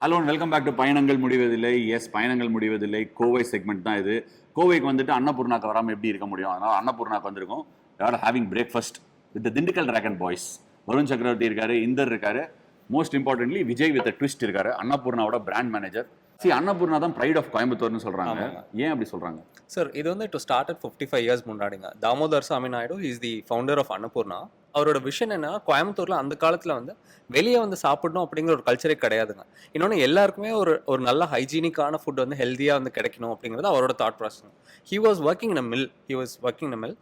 Hello welcome back to பயணங்கள் முடிவதில்லை. S, பயணங்கள் முடிவதில்லை கோவை செக்மெண்ட் தான் இது. கோவைக்கு வந்துட்டு அன்னபூர்ணாக்கு வராமல் எப்படி இருக்க முடியும்? அதனால் அன்னபூர்ணாக்கு வந்திருக்கோம். யார் having breakfast with Dindigul dragon boys. Varun சக்கரவர்த்தி இருக்காரு, இந்தர் இருக்காரு, most importantly Vijay with twist இருக்காரு, அன்னபூர்ணாவோட பிராண்ட் மேனேஜர். அன்னபூர்ணா தான் ப்ரைட் ஆஃப் கோயம்புத்தூர்னு சொல்றாங்க. ஏன் அப்படி சொல்றாங்க சார்? இது வந்து டு ஸ்டார்ட் அட் 55 இயர்ஸ் முன்னாடிங்க. Damodar Sami Naidu is the founder of Annapoorna. அவரோட விஷன் என்ன, கோயம்புத்தூர்ல அந்த காலத்துல வந்து வெளியே வந்து சாப்பிடணும் அப்படிங்கிற ஒரு கல்ச்சரே கிடையாதுங்க. இன்னொன்று எல்லாருக்குமே ஒரு ஒரு நல்ல ஹைஜீனிக்கான ஃபுட் வந்து ஹெல்த்தியாக வந்து கிடைக்கணும் அப்படிங்கிறது அவரோட thought process. He was working in mill.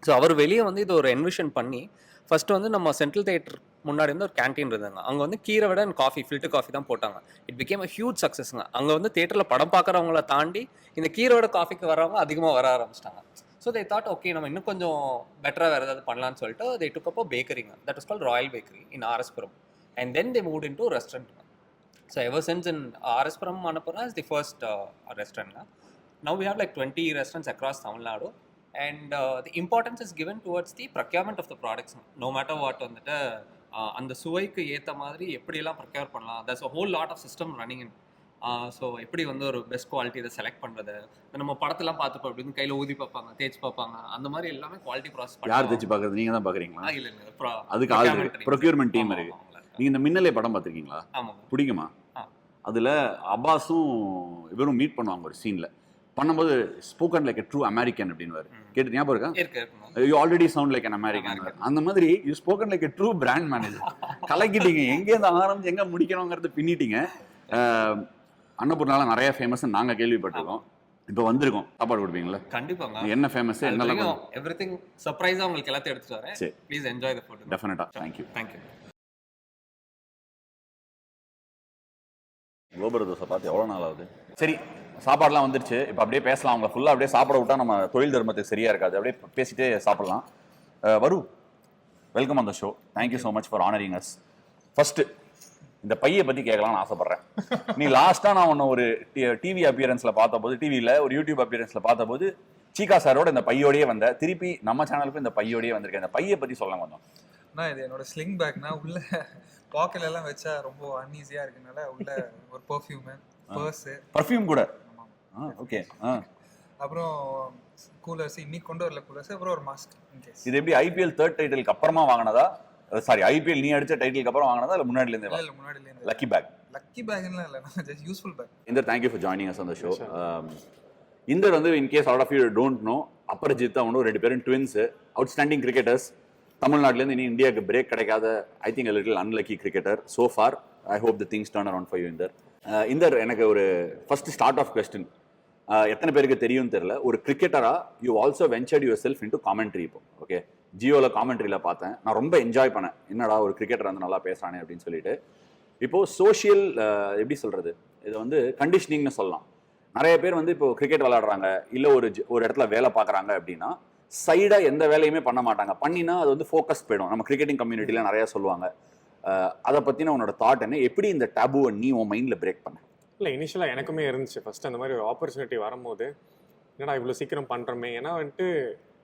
So அவர் வெளியே வந்து இது ஒரு என்விஷன் பண்ணி ஃபர்ஸ்ட் வந்து நம்ம சென்ட்ரல் தியேட்டர் முன்னாடி வந்து ஒரு கேன்டீன் இருந்தாங்க. அங்கே வந்து கீரை விட காஃபி, ஃபில்டர் காஃபி தான் போட்டாங்க. இட் பிகேம் அ ஹியூஜ் சக்ஸஸ்ங்க. அங்கே வந்து தியேட்டரில் படம் பார்க்குறவங்கள தாண்டி இந்த கீரோட காஃபிக்கு வரவங்க அதிகமாக வர ஆரம்பிச்சிட்டாங்க. ஸோ தே தாட் ஓகே நம்ம இன்னும் கொஞ்சம் பெட்டராக வேறு ஏதாவது பண்ணலான்னு சொல்லிட்டு தே டுக் அப் பேக்கரிங்க. That is called royal bakery in RS Puram. And then they moved in to restaurant. So ever since in RS Puram Annapoorna is the first ரெஸ்டாரண்ட்ங்க. Now we have like 20 restaurants across Tamil Nadu, and the importance is given towards the procurement of the products. No matter what வந்துட்டு அந்த சுவைக்கு ஏற்ற மாதிரி எப்படியெல்லாம் procure பண்ணலாம், there's a whole lot of system running in. So எப்படி வந்து ஒரு பெஸ்ட் குவாலிட்டி இதை செலக்ட் பண்ணுறது, நம்ம படத்தெல்லாம் பார்த்துப்போம் அப்படின்னு கையில் ஊதி பார்ப்பாங்க, தேய்ச்சி பார்ப்பாங்க, அந்த மாதிரி எல்லாமே குவாலிட்டி ப்ராசஸ். யார் தேய்ச்சி பார்க்குறது? நீங்கள் தான் பார்க்குறீங்களா? இல்லை அதுக்கு ஆள் ப்ரொக்யூர்மெண்ட் டீம் இருக்கு. நீங்கள் இந்த மின்னலே படம் பார்த்துருக்கீங்களா? ஆமாம். பிடிக்குமா? அதில் அப்பாஸும் இவரும் மீட் பண்ணுவாங்க ஒரு சீனில். பண்ணும்போது spoken like a true American அப்படின்னு கேட்டு ஞாபகம் இருக்கா? You already sound like an American. அந்த மாதிரி you spoken like a true brand manager. கலக்கிட்டீங்க, எங்கேருந்து ஆரம்பிச்சு எங்கே முடிக்கணுங்கிறது பின்னிட்டீங்க. அன்னபூர்ணால நிறைய ஃபேமஸ் நாங்கள் கேள்விப்பட்டிருக்கோம். இப்போ வந்திருக்கோம், சாப்பாடு கொடுப்பீங்களா? கண்டிப்பாக. என்ன ஃபேமஸ், என்னெல்லாம்? எவ்ரிதிங் சர்ப்ரைஸாக உங்களுக்கு எல்லாத்தையும் எடுத்துட்டு வரேன். சரி, ப்ளீஸ் என்ஜாய் தி ஃபுட். டெஃபினட்டா. தேங்க்யூ. கோபுர தோசை பார்த்து எவ்வளோ நாள் ஆகுது? சரி, சாப்பாடுலாம் வந்துருச்சு. இப்போ அப்படியே பேசலாம். அவங்களை ஃபுல்லாக அப்படியே சாப்பிட விட்டா நம்ம தொழில் தர்மத்துக்கு சரியா இருக்காது. அப்படியே பேசிட்டே சாப்பிடலாம். வரும், welcome on the show. Thank you so much for honouring us. First இந்த பையை பற்றி கேட்கலாம்னு ஆசைப்பட்றேன். நீ லாஸ்ட்டாக நான் ஒன்று ஒரு டிவி அப்பியரன்ஸில் பார்த்தபோது, டிவியில் ஒரு யூடியூப் அப்பியரன்ஸில் பார்த்தபோது சீகா சாரோட இந்த பையோடையே வந்த, திருப்பி நம்ம சேனலுக்கு இந்த பையோடையே வந்திருக்கேன். இந்த பையை பற்றி சொல்ல வந்தோம். நான் இது என்னோட ஸ்லிங் பேக்னா உள்ள பாக்கெட் எல்லாம் வச்சா ரொம்ப அன்ஈஸியா இருக்கனால உள்ள ஒரு பர்ஃப்யூம் கூட. ஓகே. அப்புறம் கூலர்ஸ், இன்னைக்கு கொண்டு வரல கூலர்ஸ், அப்புறம் ஒரு மாஸ்க். இது எப்படி ஐபிஎல் தேர்ட் டைட்டிலுக்கு அப்புறமா வாங்கினதா? சாரி, ஐபிஎல் நீ அடிச்ச டைட்டிலுக்கு அப்புறம் வாங்கினதா இல்ல முன்னாடில இருந்தே? இல்ல, முன்னாடில இருந்தே. லக்கி பேக்லாம் இல்ல, நான் just useful bag. Inder, thank you for joining us on the show. Inder வந்து in case all of you don't know, Aparajith அவனும் ரெண்டு பேரும் ட்வின்ஸ், அவுட்ஸ்டாண்டிங் கிரிக்கெட்டர்ஸ். தமிழ்நாட்டிலேருந்து இனி இந்தியாவுக்கு பிரேக் கிடைக்காத I think little unlucky cricketer so for. I hope the things turn around for you Inder. Inder, எனக்கு ஒரு ஃபர்ஸ்ட் ஸ்டார்ட் ஆஃப் கொஸ்டின். எத்தனை பேருக்கு தெரியும்னு தெரியல, ஒரு கிரிக்கெட்டரா you also ventured yourself into commentary. இப்போ ஓகே, ஜியோவில் காமெண்ட்ரியில் பார்த்தேன், நான் ரொம்ப என்ஜாய் பண்ணேன். என்னடா ஒரு கிரிக்கெட்டர் வந்து நல்லா பேசுறானே அப்படின்னு சொல்லிட்டு. இப்போது சோஷியல் எப்படி சொல்கிறது, இதை வந்து கண்டிஷனிங்னு சொல்லலாம். நிறைய பேர் வந்து இப்போ கிரிக்கெட் விளையாடுறாங்க, இல்லை ஒரு இடத்துல வேலை பார்க்குறாங்க அப்படின்னா சைடாக எந்த வேலையுமே பண்ண மாட்டாங்க. பண்ணினா அது வந்து ஃபோக்கஸ் போயிடும். நம்ம கிரிக்கெட்டிங் கம்யூனிட்டியில் நிறையா சொல்லுவாங்க. அதை பற்றின உன்னோட தாட் என்ன? எப்படி இந்த டேபுவை நீ உன் மைண்டில் பிரேக் பண்ண? இல்லை, இனிஷியலாக எனக்குமே இருந்துச்சு. ஃபஸ்ட்டு அந்த மாதிரி ஒரு ஆப்பர்ச்சுனிட்டி வரும்போது என்னடா இவ்வளோ சீக்கிரம் பண்ணுறோமே, ஏன்னா வந்துட்டு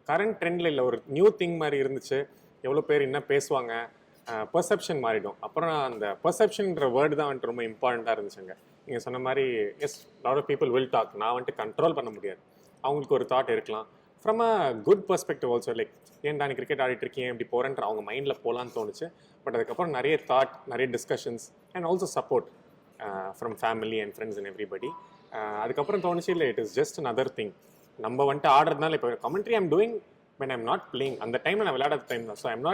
கரண்ட் ட்ரெண்டில் இல்லை, ஒரு நியூ திங் மாதிரி இருந்துச்சு. எவ்வளோ பேர் என்ன பேசுவாங்க, பர்செப்ஷன் மாறிடும். அப்புறம் அந்த பர்செப்ஷன்ற வேர்டு தான் வந்துட்டு ரொம்ப இம்பார்ட்டண்ட்டாக இருந்துச்சுங்க. நீங்கள் சொன்ன மாதிரி yes, lot of people will talk. நான் வந்துட்டு கண்ட்ரோல் பண்ண முடியாது. அவங்களுக்கு ஒரு தாட் இருக்கலாம். From a good perspective also, like ஏன்டா நீ கிரிக்கெட் ஆடிட்டு இருக்கேன் இப்படி போகிறேன்ற அவங்க மைண்டில் போகலான்னு தோணுச்சு. பட் அதுக்கப்புறம் நிறைய தாட், நிறைய discussions and also support from family and friends and everybody. அதுக்கப்புறம் தோணுச்சு இல்லை, it is just another thing. நம்ம வந்துட்டு ஆடுறதுனால இப்போ commentary I'm doing when I'm not playing. அந்த டைமில் நான் விளையாடாத டைம் தான். So I'm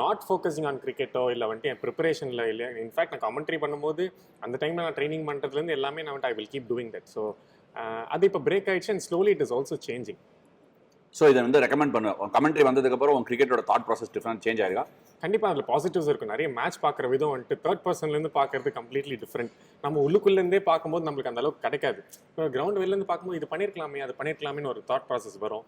not focusing on கிரிக்கெட்டோ இல்லை வந்துட்டு என் ப்ரிப்பரேஷனில் இல்லை. இன்ஃபேக்ட் நான் கமெண்ட்ரி பண்ணும்போது அந்த டைமில் நான் ட்ரைனிங் பண்ணுறதுலேருந்து எல்லாமே நான் வந்துட்டு I will keep doing that. So அது இப்போ பிரேக் ஆயிடுச்சு and slowly it is also changing. So இதை வந்து ரெக்கமெண்ட் பண்ணுவேன். கமெண்ட்ரி வந்ததுக்கப்புறம் உன் கிரிக்கெட்டோட தாட் ப்ராசஸ் டிஃப்ரெண்ட் சேஞ்ச் ஆயிருக்கா? கண்டிப்பாக அதில் பாசிட்டிவ்ஸ் இருக்கும். நிறைய மேட்ச் பார்க்குற விதம் வந்துட்டு தேர்ட் பர்சன்லேருந்து பார்க்கறது கம்ப்ளீட்லி டிஃப்ரெண்ட். நம்ம உள்ளுக்குள்ளேருந்தே பார்க்கும்போது நம்மளுக்கு அந்த அளவுக்கு கிடைக்காது. இப்போ கிரவுண்ட் வெளிலேருந்து பார்க்கும்போது இது பண்ணியிருக்கலாமே, அது பண்ணியிருக்கலாமேன்னு ஒரு தாட் ப்ராசஸ் வரும்.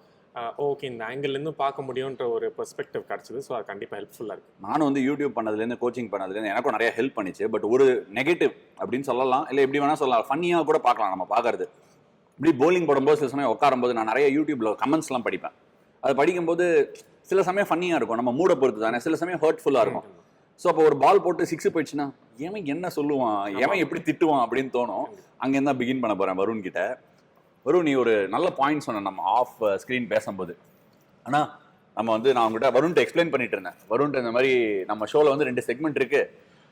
ஓகே, இந்த ஆங்கிள்லேருந்து பார்க்க முடியுன்ற ஒரு பெர்ஸ்பெக்டிவ் கிடச்சிது. ஸோ அது கண்டிப்பாக ஹெல்ப்ஃபுல்லாக இருக்குது. நானும் வந்து யூடியூப் பண்ணதுலேருந்து, கோச்சிங் பண்ணதுலேருந்து எனக்கும் நிறைய ஹெல்ப் பண்ணிச்சு. பட் ஒரு நெகட்டிவ் அப்படின்னு சொல்லலாம், இல்லை எப்படி வேணால் சொல்லலாம், ஃபன்னியாக கூட பார்க்கலாம். நம்ம பார்க்கறது இப்படி போலிங் போடும்போது சில சமயம் உட்காரும்போது நான் நிறைய யூடியூப்பில் கமெண்ட்ஸ்லாம் படிப்பேன். அது படிக்கும்போது சில சமயம் ஃபன்னியாக இருக்கும், நம்ம மூடை பொறுத்து தானே. சில சமயம் ஹர்ட்ஃபுல்லாக இருக்கும். ஸோ அப்போ ஒரு பால் போட்டு 6 போயிடுச்சுன்னா எவன் என்ன சொல்லுவான், எவன் எப்படி திட்டுவான் அப்படின்னு தோணும். அங்கேருந்து தான் பிகின் பண்ண போகிறேன் வருண் கிட்ட. வருண், நீ ஒரு நல்ல பாயிண்ட் சொன்ன நம்ம ஆஃப் ஸ்க்ரீன் பேசும்போது. ஆனால் நம்ம வந்து நான் உங்ககிட்ட வருண்கிட்ட எக்ஸ்பிளைன் பண்ணிட்டு இருந்தேன். வருண்கிட்ட இந்த மாதிரி நம்ம ஷோவில் வந்து 2 செக்மெண்ட் இருக்குது.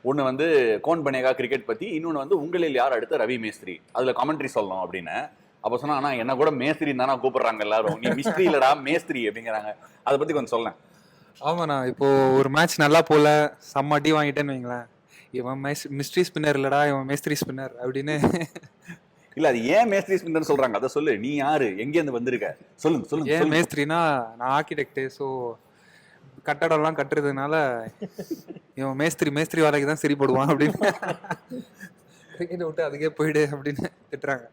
ஒன்று வந்து கோன் பனேகா கிரிக்கெட் பற்றி, இன்னொன்று வந்து உங்களில் யார் அடுத்த ரவி மேஸ்திரி, அதில் கமெண்ட்ரி சொல்லணும் அப்படின்னு. அப்போ சொன்னா, ஆனால் என்ன கூட மேஸ்திரி தானே கூப்பிடுறாங்க எல்லாரும், நீ மிஸ்திரி இல்லடா மேஸ்திரி அப்படிங்கிறாங்க. அதை பற்றி கொஞ்சம் சொல்லேன். ஆமாண்ணா, இப்போ ஒரு மேட்ச் நல்லா போல செம்ம அடி வாங்கிட்டேன்னு வைங்களேன், இவன் மிஸ்ட்ரி ஸ்பின்னர் இல்லடா இவன் மேஸ்திரி ஸ்பின்னர் அப்படின்னு. இல்ல அது ஏன் மேஸ்திரி ஸ்பின்னர் சொல்றாங்க அதை சொல்லு. நீ யாரு, எங்கேருந்து வந்திருக்க, சொல்லுங்க சொல்லுங்க. ஏன் மேஸ்திரினா நான் ஆர்கிடெக்ட், ஸோ கட்டடம்லாம் கட்டுறதுனால இவன் மேஸ்திரி வேலைக்கு தான் சரி போடுவான் அப்படின்னு கிரிக்கெட் விட்டு அதுக்கே போயிடு அப்படின்னு திட்டுறாங்க.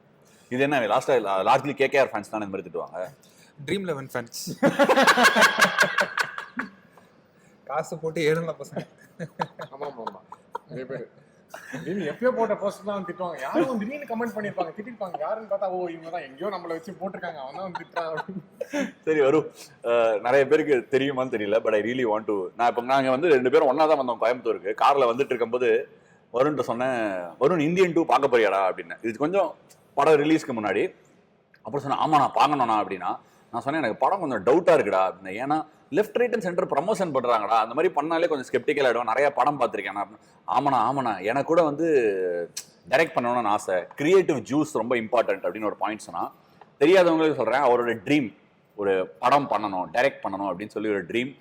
இது என்ன லாஸ்ட்லி கேகேஆர் ஃபேன்ஸ் தான் இந்த மாதிரி திட்டுவாங்க? ட்ரீம் 11 ஃபேன்ஸ் காசு போட்டு ஏழுல பசங்க. ஆமா ஆமா ஆமா, நிறைய பேர் எப்பயோ போட்ட போஸ்ட் தான் திட்டுவாங்க. யாரும் திடீர்னு கமெண்ட் பண்ணிருப்பாங்க, திட்டிருப்பாங்க. யாருன்னு பார்த்தா ஓ இவங்க தான் எங்கேயோ நம்மளை வச்சு போட்டிருக்காங்க, அவன் தான் திட்டுறான். சரி வரும், நிறைய பேருக்கு தெரியுமான்னு தெரியல, but I really want to. நான் இப்போ நாங்கள் வந்து 2 பேரும் ஒன்னா தான் வந்தோம் கோயம்புத்தூருக்கு. கார்ல வந்துட்டு இருக்கும்போது வருண்கிட்ட சொன்னேன், வருண் இந்தியன் 2 பார்க்க போறியாடா அப்படின்னு. இது கொஞ்சம் படம் ரிலீஸ்க்கு முன்னாடி. அப்புறம் சொன்னேன், ஆமா நான் பார்க்கணும்ண்ணா அப்படின்னா. நான் சொன்னேன், எனக்கு படம் கொஞ்சம் டவுட்டா இருக்குடா அப்படின்னு. ஏன்னா left right and center promotion பண்றாங்கடா, அந்த மாதிரி பண்ணாலே கொஞ்சம் ஸ்கெப்டிக்கல் ஆகிடும். நிறைய படம் பார்த்துருக்கேன். ஆமாண்ணா எனக்கு கூட வந்து டைரக்ட் பண்ணணும்னு ஆசை, கிரியேட்டிவ் ஜூஸ் ரொம்ப இம்பார்ட்டன்ட் அப்படின்னு ஒரு பாயிண்ட் சொன்னா. தெரியாதவங்களுக்கு சொல்றேன், அவரோட ட்ரீம் ஒரு படம் பண்ணணும், டைரக்ட் பண்ணணும் அப்படின்னு சொல்லி ஒரு ட்ரீம்.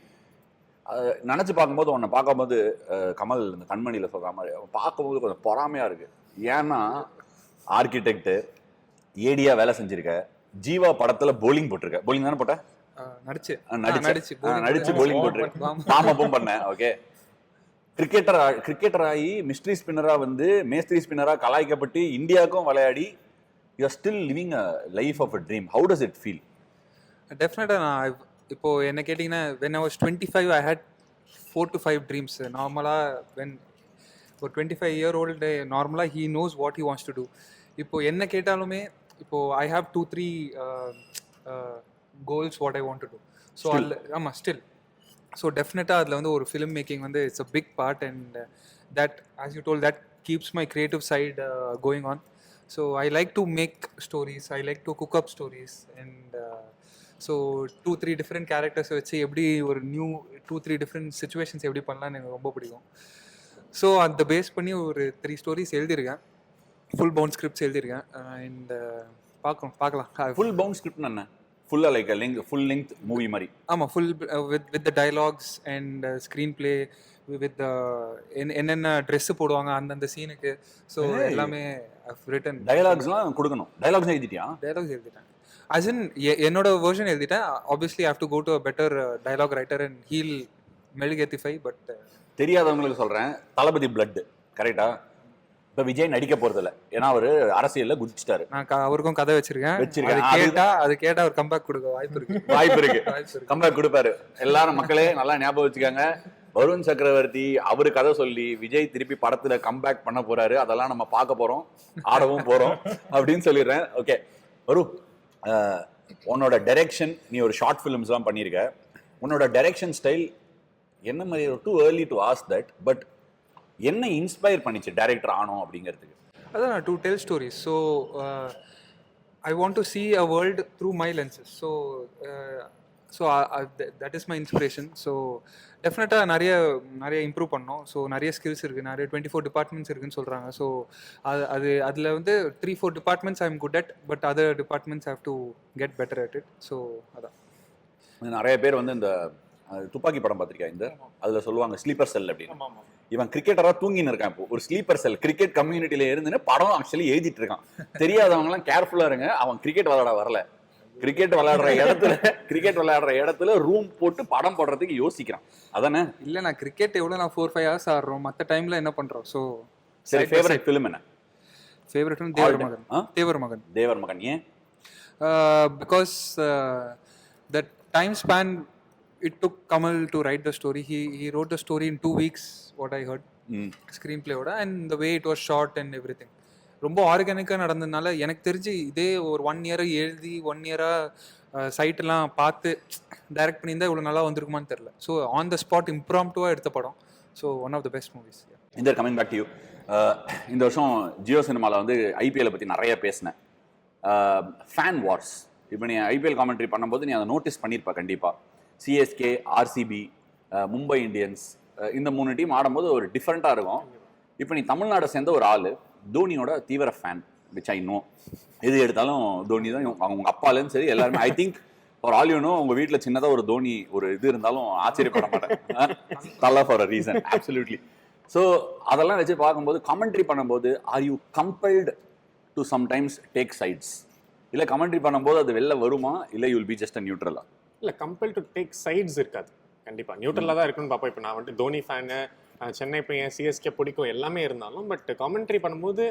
நினச்சி பார்க்கும்போது உன்னை பார்க்கும்போது கமல் இந்த கண்மணியில் சொல்கிற மாதிரி பார்க்கும்போது கொஞ்சம் பொறாமையாக இருக்குது. ஏன்னா ஆர்கிடெக்ட், ஏடியா வேலை செஞ்சுருக்க, ஜீவா படத்தில் போலிங் போட்டிருக்க. போலிங் தானே போட்ட? நடிச்சு போலிங் போட்டிருக்க, வார்ம் பண்ணேன். ஓகே, கிரிக்கெட்டர் ஆகி மிஸ்ட்ரி ஸ்பின்னரா வந்து மேஸ்திரி ஸ்பின்னரா கலாய்க்கப்பட்டு இந்தியாவுக்கும் விளையாடி you are still living a life of a dream. How does it feel? டெஃபினட்டாக நான் இப்போ என்ன கேட்டிங்கன்னா, when I was 25 I had 4 to 5 dreams. நார்மலாக when ஒரு 25-year-old நார்மலாக he knows what he wants to do. இப்போ என்ன கேட்டாலுமே இப்போ I have 2-3 goals what I want to do. So அதில் ஆமாம் ஸ்டில். ஸோ டெஃபினட்டாக அதில் வந்து ஒரு ஃபிலிம் மேக்கிங் வந்து it's a big part, and that as you told that keeps my creative side going on. So I like to make stories, I like to cook up stories, and so 2-3 different கேரக்டர்ஸை வச்சு எப்படி ஒரு new 2-3 different situations எப்படி பண்ணலான்னு எனக்கு ரொம்ப பிடிக்கும். So அந்த பேஸ் பண்ணி ஒரு 3 ஸ்டோரிஸ் எழுதியிருக்கேன், ஃபுல் பவுண்ட் ஸ்கிரிப்ட்ஸ் எழுதியிருக்கேன். அண்ட் பார்க்கலாம். ஃபுல் பவுண்ட் ஸ்கிரிப்ட் என்ன? ஃபுல்லாக லைக் ஃபுல் லெங்த் மூவி மாதிரி? ஆமாம், full with the dialogues and screen play, with என்னென்ன ட்ரெஸ்ஸு போடுவாங்க அந்தந்த சீனுக்கு. ஸோ எல்லாமே ரிட்டன். டயலாக்ஸ்லாம் கொடுக்கணும். டயலாக்ஸ் எழுதிட்டியா? டயலாக்ஸ் எழுதிட்டேன். as in என்னோட வெர்ஷன் எழுதிட்டேன். obviously I have to go to a better dialogue writer and he'll மெழுகேத்திஃபை. பட் தெரியாதவங்களுக்கு சொல்றேன், தளபதி பிளட் கரெக்டா? இப்ப விஜய் நடிக்க போறது இல்ல, ஏன்னா அவரு அரசியல்ல குதிச்சிட்டாரு. நான் அவருக்கும் கதை வச்சிருக்கேன். அது கேட்டா அவர் கம்பேக் கொடுக்க வாய்ப்பு இருக்கு. கம்பேக் கொடுப்பாரு. எல்லாரும் மக்களே நல்லா ஞாபகம் வச்சுக்காங்க, வருண் சக்கரவர்த்தி அவரு கதை சொல்லி விஜய் திருப்பி படத்துல கம்பேக் பண்ண போறாரு. அதெல்லாம் நம்ம பார்க்க போறோம், ஆடவும் போறோம் அப்படின்னு சொல்லிடுறேன். ஓகே வருண், உன்னோட டைரக்ஷன், நீ ஒரு ஷார்ட் ஃபிலிம்ஸ் எல்லாம் பண்ணியிருக்க, உன்னோட டைரக்ஷன் ஸ்டைல் என்ன மாதிரி? Too early to ask that, but என்ன இன்ஸ்பயர் பண்ணிச்சு டைரக்டர் ஆனோம் அப்படிங்கிறதுக்கு? அதான் to tell stories. So I want to see a world through my lenses. So that is my inspiration. So டெஃபினட்டாக நிறைய இம்ப்ரூவ் பண்ணோம். ஸோ நிறைய ஸ்கில்ஸ் இருக்குது, நிறைய 24 டிபார்ட்மெண்ட்ஸ் இருக்குதுன்னு சொல்கிறாங்க. ஸோ அதில் வந்து 3-4 departments I am good at, but other departments have to get better at it. So அதான் நிறைய பேர் வந்து இந்த துப்பாக்கி படம் பார்த்திருக்கேன், இந்த அதில் சொல்லுவாங்க ஸ்லீப்பர் செல் அப்படின்னு. இவன் கிரிக்கெட்டராக தூங்கின்னு இருக்கான். இப்போ ஒரு ஸ்லீப்பர் செல் கிரிக்கெட் கம்யூனிட்டியில இருந்துன்னு படம் ஆக்சுவலி எழுதிட்டு இருக்கான். தெரியாதவங்கலாம் கேர்ஃபுல்லாக இருங்க, அவன் கிரிக்கெட் விளையாட வரல, கிரிக்கெட் விளையாடுற இடத்துல ரூம் போட்டு படம் போடுறதுக்கு யோசிக்கிறான். அதானே? இல்லை, நான் கிரிக்கெட் எவ்வளோ நான் 4-5 hours ஆடுறோம், மற்ற டைமில் என்ன பண்ணுறோம். ஸோ சரி, ஃபேவரட் ஃபிலிம் என்ன? ஃபேவரட் தேவர் மகன். ஏன்? Because that time span it took Kamal to write the story. He wrote the story in 2 weeks, what I heard. Screenplay oda, and the way it was shot and everything ரொம்ப ஆர்கானிக்காக நடந்ததுனால எனக்கு தெரிஞ்சு இதே ஒரு 1 year எழுதி 1 year சைட்டெல்லாம் பார்த்து direct பண்ணியிருந்தால் இவ்வளோ நல்லா வந்திருக்குமான்னு தெரில. ஸோ ஆன் த ஸ்பாட் இம்ப்ராம்ப்டுவாக எடுத்த படம். So one of the best movies. இந்த கமிங் பேக் டு யூ, இந்த வருஷம் ஜியோ சினிமாவில் வந்து ஐபிஎல்லை பற்றி நிறைய பேசினேன். ஃபேன் வார்ஸ், இப்போ நீ ஐபிஎல் காமெண்ட்ரி பண்ணும்போது நீ அதை நோட்டீஸ் பண்ணியிருப்ப கண்டிப்பாக. சிஎஸ்கே, ஆர்சிபி, மும்பை இந்தியன்ஸ், இந்த 3 டீம் ஆடும்போது ஒரு டிஃப்ரெண்ட்டாக இருக்கும். இப்போ நீ தமிழ்நாடை சேர்ந்த ஒரு ஆள், தோனியோட தீவிர ஃபேன், விச் ஐ நோ. எது எடுத்தாலும் தோனி தான், அவங்க அப்பாலேருந்து சரி எல்லாருமே. I think for all you know, உங்கள் வீட்டில் சின்னதாக ஒரு தோனி ஒரு இது இருந்தாலும் ஆச்சரியப்பட மாட்டேன். Thala for a reason, absolutely. So அதெல்லாம் வச்சு பார்க்கும்போது கமெண்ட்ரி பண்ணும்போது are you compelled to sometimes take sides? இல்லை கமெண்ட்ரி பண்ணும்போது அது வெளில வருமா, இல்லை you will be just a நியூட்ரலா? இல்லை, கம்பல் டு டேக் சைட்ஸ் இருக்காது. கண்டிப்பாக நியூட்ரலாக தான் இருக்குன்னு பார்ப்போம். இப்போ நான் வந்துட்டு தோனி ஃபேனு, சென்னை பையன், சிஎஸ்கே பிடிக்கும் எல்லாமே இருந்தாலும், பட் காமெண்ட்ரி பண்ணும்போது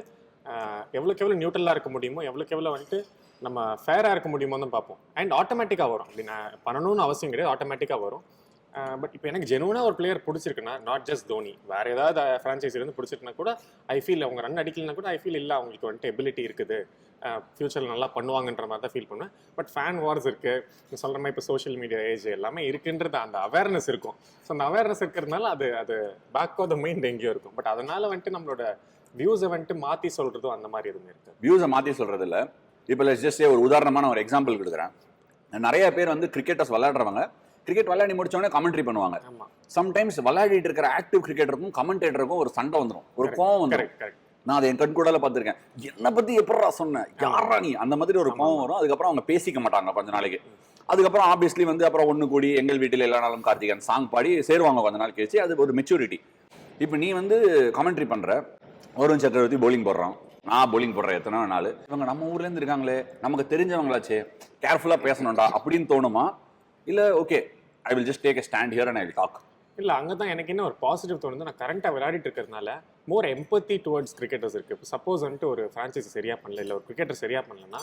எவ்வளோக்கு எவ்வளோ நியூட்ரலாக இருக்க முடியுமோ, எவ்வளோக்கு எவ்வளோ வந்துட்டு நம்ம ஃபேராக இருக்க முடியுமோ தான் பார்ப்போம். அண்ட் ஆட்டோமேட்டிக்காக வரும். அப்படி நான் பண்ணணும்னு அவசியம் கிடையாது, ஆட்டோமேட்டிக்காக வரும். பட் இப்போ எனக்கு ஜெனுவனாக ஒரு பிளேயர் பிடிச்சிருக்குன்னா, நாட் ஜஸ்ட் தோனி, வேறு ஏதாவது ஃப்ரான்ச்சைஸி இருந்து பிடிச்சிருக்குன்னா கூட ஐ ஃபீல் அவங்க ரன் அடிக்கலன்னா கூட ஐ ஃபீல் இல்லை அவங்களுக்கு வந்துட்டு எபிலிட்டி இருக்குது, ஃப்யூச்சரில் நல்லா பண்ணுவாங்கன்ற மாதிரி தான் ஃபீல் பண்ணுவேன். பட் ஃபேன் வார்ஸ் இருக்குது, சொல்கிற மாதிரி இப்போ சோஷியல் மீடியா ஏஜ் எல்லாமே இருக்குன்றது அந்த அவேர்னஸ் இருக்கும். ஸோ அந்த அவேர்னஸ் இருக்கிறதுனால அது பேக் ஆஃப் த மைண்ட் எங்கேயோ இருக்கும். பட் அதனால் வந்துட்டு நம்மளோட வியூஸை வந்துட்டு மாற்றி சொல்கிறதும் அந்த மாதிரி எதுவுமே இருக்குது. வியூஸை மாற்றி சொல்கிறது இல்லை. இப்போ லெட்ஸ் ஜஸ்ட் ஒரு உதாரணமான ஒரு எக்ஸாம்பிள் கொடுக்குறேன். நிறைய பேர் வந்து கிரிக்கெட்டர்ஸ் விளையாடுறவங்க, கிரிக்கெட் விளையாடி முடிச்சோடனே கமெண்ட்ரி பண்ணுவாங்க. சம்டைம்ஸ் விளையாடிட்டு இருக்கிற ஆக்டிவ் கிரிக்கெட்டருக்கும் கமெண்டேட்டருக்கும் ஒரு சண்டை வந்துடும், ஒரு கோவம் வந்துடும். நான் அதை என் கண்கூடால பார்த்துருக்கேன். என்னை பற்றி எப்படா சொன்னேன், யாரா நீ, அந்த மாதிரி ஒரு கோவம் வரும். அதுக்கப்புறம் அவங்க பேசிக்க மாட்டாங்க கொஞ்ச நாளைக்கு. அதுக்கப்புறம் ஆப்வியஸ்லி வந்து அப்புறம் ஒன்று கூடி எங்கள் வீட்டில் எல்லா நாளும் கார்த்திகன் சாங் பாடி சேருவாங்க கொஞ்ச நாள் கழிச்சு. அது ஒரு மெச்சூரிட்டி. இப்போ நீ வந்து கமெண்ட்ரி பண்ணுற, வருண் சக்கரவர்த்தி bowling போடுறான், நான் bowling போடுறேன் எத்தனை நாள், இவங்க நம்ம ஊர்லேருந்து இருக்காங்களே, நமக்கு தெரிஞ்சவங்களாச்சே, கேர்ஃபுல்லாக பேசணும்டா அப்படின்னு தோணுமா? இல்லை okay I will just take a stand here and I will talk? இல்லை, அங்கே தான் எனக்கு என்ன ஒரு பாசிட்டிவ் தோணுது, நான் கரண்ட்டாக விளையாடிட்டு இருக்கிறதுனால மோர் எம்பத்தி டுவர்ட்ஸ் கிரிக்கெட்டர்ஸ் இருக்குது. இப்போ சப்போஸ் வந்துட்டு ஒரு ஃப்ரான்ச்சைஸி சரியாக பண்ணல, இல்லை ஒரு கிரிக்கெட்டர் சரியாக பண்ணலன்னா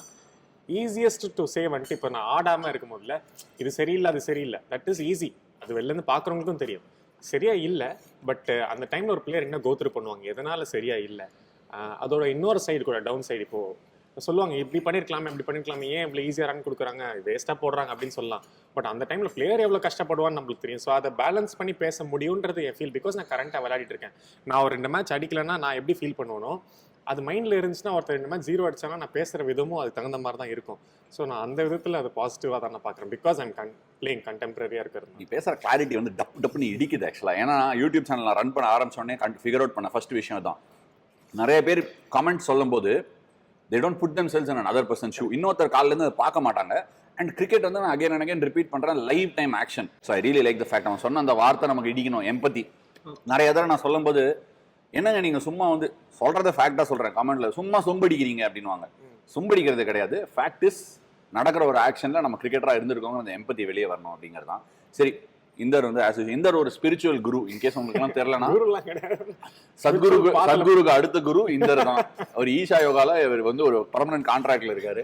ஈஸியஸ்ட் டு சேவ் வந்துட்டு இப்போ நான் ஆடாமல் இருக்கும் போதில் இது சரியில்லை அது சரியில்லை, தட் இஸ் ஈஸி. அது வெளிலேருந்து பார்க்குறவங்களுக்கும் தெரியும் சரியா இல்லை. பட் அந்த டைமில் ஒரு பிளேயர் என்ன கோத்ரூ பண்ணுவாங்க, எதனால் சரியா இல்லை, அதோட இன்னொரு சைடு கூட டவுன் சைடு இப்போது சொல்லுவாங்க இப்படி பண்ணியிருக்கலாமே இப்படி பண்ணியிருக்கலாமே, ஏன் இவ்வளோ ஈஸியாக ரன் கொடுக்குறாங்க, வேஸ்ட்டாக போடுறாங்க அப்படின்னு சொல்லலாம். பட் அந்த டைமில் பிளேயர் எவ்வளோ கஷ்டப்படுவான்னு நம்மளுக்கு தெரியும். ஸோ அதை பேலன்ஸ் பண்ணி பேச முடியுன்றது என் ஃபீல். பிகாஸ் நான் கரண்ட்டாக விளையாடிட்டு இருக்கேன். நான் ஒரு 2 மேட்ச் அடிக்கலைன்னா நான் எப்படி ஃபீல் பண்ணுவேனோ, அது மைண்டில் இருந்துச்சுன்னா ஒருத்தர் 2 மேட்ச் 0 அடிச்சானா நான் பேசுகிற விதமும் அதுக்கு தகுந்த மாதிரி தான் இருக்கும். ஸோ நான் அந்த விதத்தில் அது பாசிட்டிவாக தான் நான் பார்க்குறேன். பிகாஸ் ஐம் பிளேயிங் கண்டெம்பரரியாக இருக்கிறது. நீ பேசுகிற கிளாரிட்டி வந்து டப்புன்னு இடிக்குது ஆக்சுவலாக. ஏன்னா யூடியூப் சேனல் நான் ரன் பண்ண ஆரம்பிச்சோடனே ஃபிகர் அவுட் பண்ண ஃபர்ஸ்ட் விஷயம் தான், நிறைய பேர் கமெண்ட் சொல்லும்போது they don't put themselves in another person's shoe. இன்னொருத்தர் காலிலேருந்து அதை பார்க்க மாட்டாங்க. அண்ட் கிரிக்கெட் வந்து நான் அகைன் அண்ட் அகைன் ரிப்பீட் பண்ணுறேன், live time action. So I really like the fact. அவன் சொன்ன அந்த வார்த்தை நமக்கு இடிக்கணும், எம்பத்தி. நிறைய தடவை நான் சொல்லும்போது என்னங்க நீங்கள் சும்மா வந்து சொல்கிறத ஃபேக்டாக சொல்கிறேன், கமெண்ட்டில் சும்மா சொம்படிக்கிறீங்க அப்படின்வாங்க. சொம்படிக்கிறது கிடையாது, ஃபேக்ட் இஸ் நடக்கிற ஒரு ஆக்ஷனில் நம்ம கிரிக்கெட்டராக இருந்திருக்கோங்க, அந்த எம்பத்தி வெளியே வரணும் அப்படிங்கிறது தான். சரி, இந்தர் வந்து இந்தர் ஒரு ஸ்பிரிச்சுவல் குரு. இன்கேஸ் உங்களுக்குலாம் தெரியலனா, சத்குருக்கு அடுத்த குரு இந்தர் தான். அவர் ஈஷா யோகால இவர் வந்து ஒரு பர்மனன்ட் கான்ட்ராக்ட்ல இருக்காரு.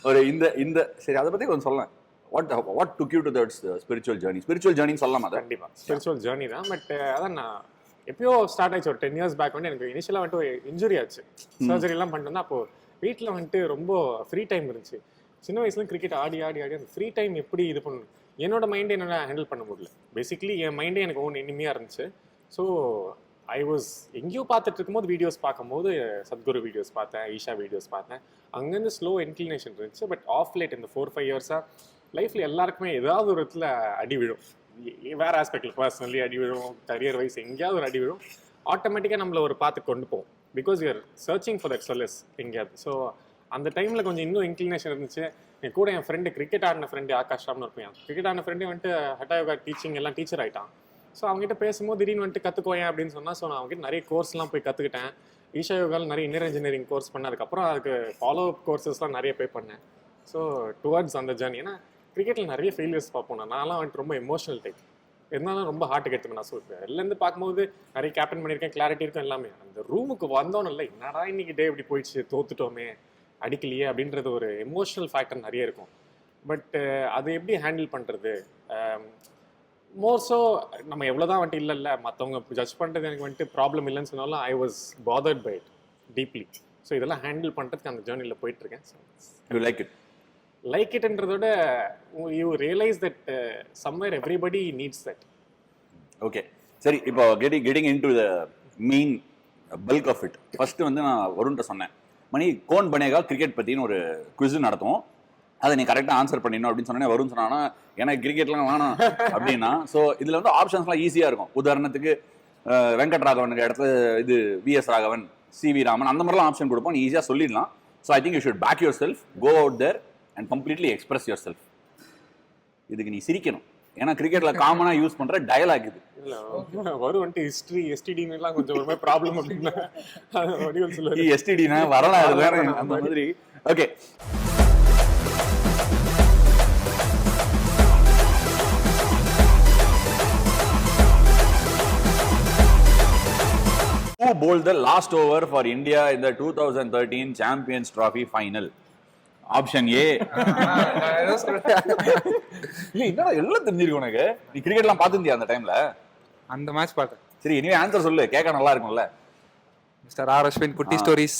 ஒரு இந்த சரி, அதை பத்தி கொஞ்சம் சொல்லலாம். What took you to that spiritual journey? Spiritual journey சொல்லலாம். அது கண்டிப்பா ஸ்பிரிச்சுவல் ஜர்னி தான். பட் அதான் நான் எப்பயோ ஸ்டார்ட் ஆச்சு ஒரு 10 years பேக். வந்து எனக்கு இனிஷியலாக வந்துட்டு ஒரு இன்ஜுரி ஆச்சு, சர்ஜரி எல்லாம் பண்ணிட்டு வந்தா. அப்போ வீட்டில் வந்துட்டு ரொம்ப ஃப்ரீ டைம் இருந்துச்சு. சின்ன வயசுல கிரிக்கெட் ஆடி அந்த ஃப்ரீ டைம் எப்படி இது பண்ணணும், என்னோட மைண்டே என்னால் ஹேண்டில் பண்ண முடியல. பேசிக்லி என் மைண்டே எனக்கு ஒன்று இனிமையாக இருந்துச்சு. ஸோ ஐ வாஸ் எங்கேயோ பார்த்துட்டு இருக்கும்போது வீடியோஸ் பார்க்கும்போது சத்குரு வீடியோஸ் பார்த்தேன், ஈஷா வீடியோஸ் பார்த்தேன். அங்கேருந்து ஸ்லோ இன்க்ளினேஷன் இருந்துச்சு. பட் ஆஃப் லேட் இந்த 4-5 years-ஆ லைஃப்பில் எல்லாருக்குமே ஏதாவது ஒரு இடத்துல அடி விழும். வேறு ஆஸ்பெக்டில் பர்சனலி அடி விழும், கரியர் வைஸ் எங்கேயாவது ஒரு அடி விழும். ஆட்டோமேட்டிக்காக நம்மளை ஒரு பார்த்து கொண்டு போவோம். Because you are searching for that solace எங்கேயாவது. ஸோ அந்த டைமில் கொஞ்சம் இன்னும் இன்க்ளினேஷன் இருந்துச்சு. என் கூட என் ஃப்ரெண்டு கிரிக்கெட் ஆடின ஃப்ரெண்டு ஆகாஷ் ராம்னு இருப்பேன். கிரிக்கெட் ஆடின ஃப்ரெண்டே வந்துட்டு ஹட்டா யோகா டீச்சிங் எல்லாம் டீச்சர் ஆகிட்டான். ஸோ அவங்ககிட்ட பேசும்போது திடீர்னு வந்துட்டு கற்றுக்கோயேன் அப்படின்னு சொன்னால். ஸோ நான் அவங்ககிட்ட நிறைய கோர்ஸ்லாம் போய் கற்றுக்கிட்டேன். ஈஷா யோகாவில் நிறைய இன்னர் இன்ஜினியரிங் கோர்ஸ் பண்ணேன். அதுக்கப்புறம் அதுக்கு ஃபாலோ அப் கோர்சஸ்லாம் நிறைய பே பண்ணேன். ஸோ டுவர்ட்ஸ் அந்த ஜர்னி. ஏன்னா கிரிக்கெட்டில் நிறைய ஃபெயிலியர்ஸ் பார்ப்போம். நான்லாம் வந்துட்டு ரொம்ப எமோஷனல் டைப், இருந்தாலும் ரொம்ப ஹார்ட்டுக்கு எடுத்துப்பேன். நான் சொல்லுவேன் வெளிலேருந்து பார்க்கும்போது நிறைய கேப்டன் பண்ணியிருக்கேன், கிளாரிட்டி இருக்கும் எல்லாமே. அந்த ரூமுக்கு வந்தோன்னு இல்லை, என்னடா இன்னைக்கு டே இப்படி போயிடுச்சு, தோத்துட்டோமே, அடிக்கலையே அப்படின்றது ஒரு எமோஷனல் ஃபேக்டர் நிறைய இருக்கும். பட் அதை எப்படி ஹேண்டில் பண்ணுறது, மோர்ஸோ நம்ம எவ்வளோதான் வந்துட்டு இல்லை மற்றவங்க ஜட்ஜ் பண்ணுறது எனக்கு வந்துட்டு ப்ராப்ளம் இல்லைன்னு சொன்னாலும் I was bothered by it deeply. So இதெல்லாம் ஹேண்டில் பண்ணுறதுக்கு அந்த ஜேர்னியில் போயிட்டுருக்கேன். You like it? லைக் இட்ன்றதோட you realize that somewhere everybody needs that. Okay, சரி, இப்போ getting in to the main bulk of it. First வந்து நான் வருண்கிட்ட சொன்னேன், மணி கோன் பனேகா கிரிக்கெட் பற்றின்னு ஒரு குவிஸ் நடத்துவோம், அதை நீ கரெக்டாக ஆன்சர் பண்ணிடணும் அப்படின்னு சொன்னேன். வருண் சொன்னான்னா எனக்கு கிரிக்கெட்லாம் வேணாம் அப்படின்னா. ஸோ இதில் வந்து ஆப்ஷன்ஸ்லாம் ஈஸியாக இருக்கும். உதாரணத்துக்கு வெங்கட்ராகவனுக்கு இடத்துல இது விஎஸ் ராகவன், சிவி ராமன், அந்த மாதிரிலாம் ஆப்ஷன் கொடுப்போம், நீ ஈஸியாக சொல்லிடலாம். So I think you should back yourself, go out there and completely express yourself. இதுக்கு நீ சிரிக்கணும், ஏன்னா கிரிக்கெட்ல காமனா யூஸ் பண்ற டயலாக் இது. இல்ல வரும் வந்துட்டு ஹிஸ்டரி எஸ்டிடின்னு எல்லாம் கொஞ்சம் ஒரு மாதிரி ப்ராப்ளம் அப்படின்னா வடிவல் சொல்லுவாரு. எஸ்டிடினா வரலாறு வேற அந்த மாதிரி. Okay, who bowled the last over for India in the 2013 Champions Trophy final? Option A. என்னடா எல்லாம் தெரிஞ்சிருக்கு உனக்கு, நீ கிரிக்கெட்லாம் பார்த்துருந்தியா அந்த டைம்ல? அந்த மேட்ச் பார்த்தேன். சரி, இனிமே ஆன்சர் சொல்லு, கேட்க நல்லா இருக்கும்ல. மிஸ்டர் ஆர் அஸ்வின், குட்டி ஸ்டோரிஸ்.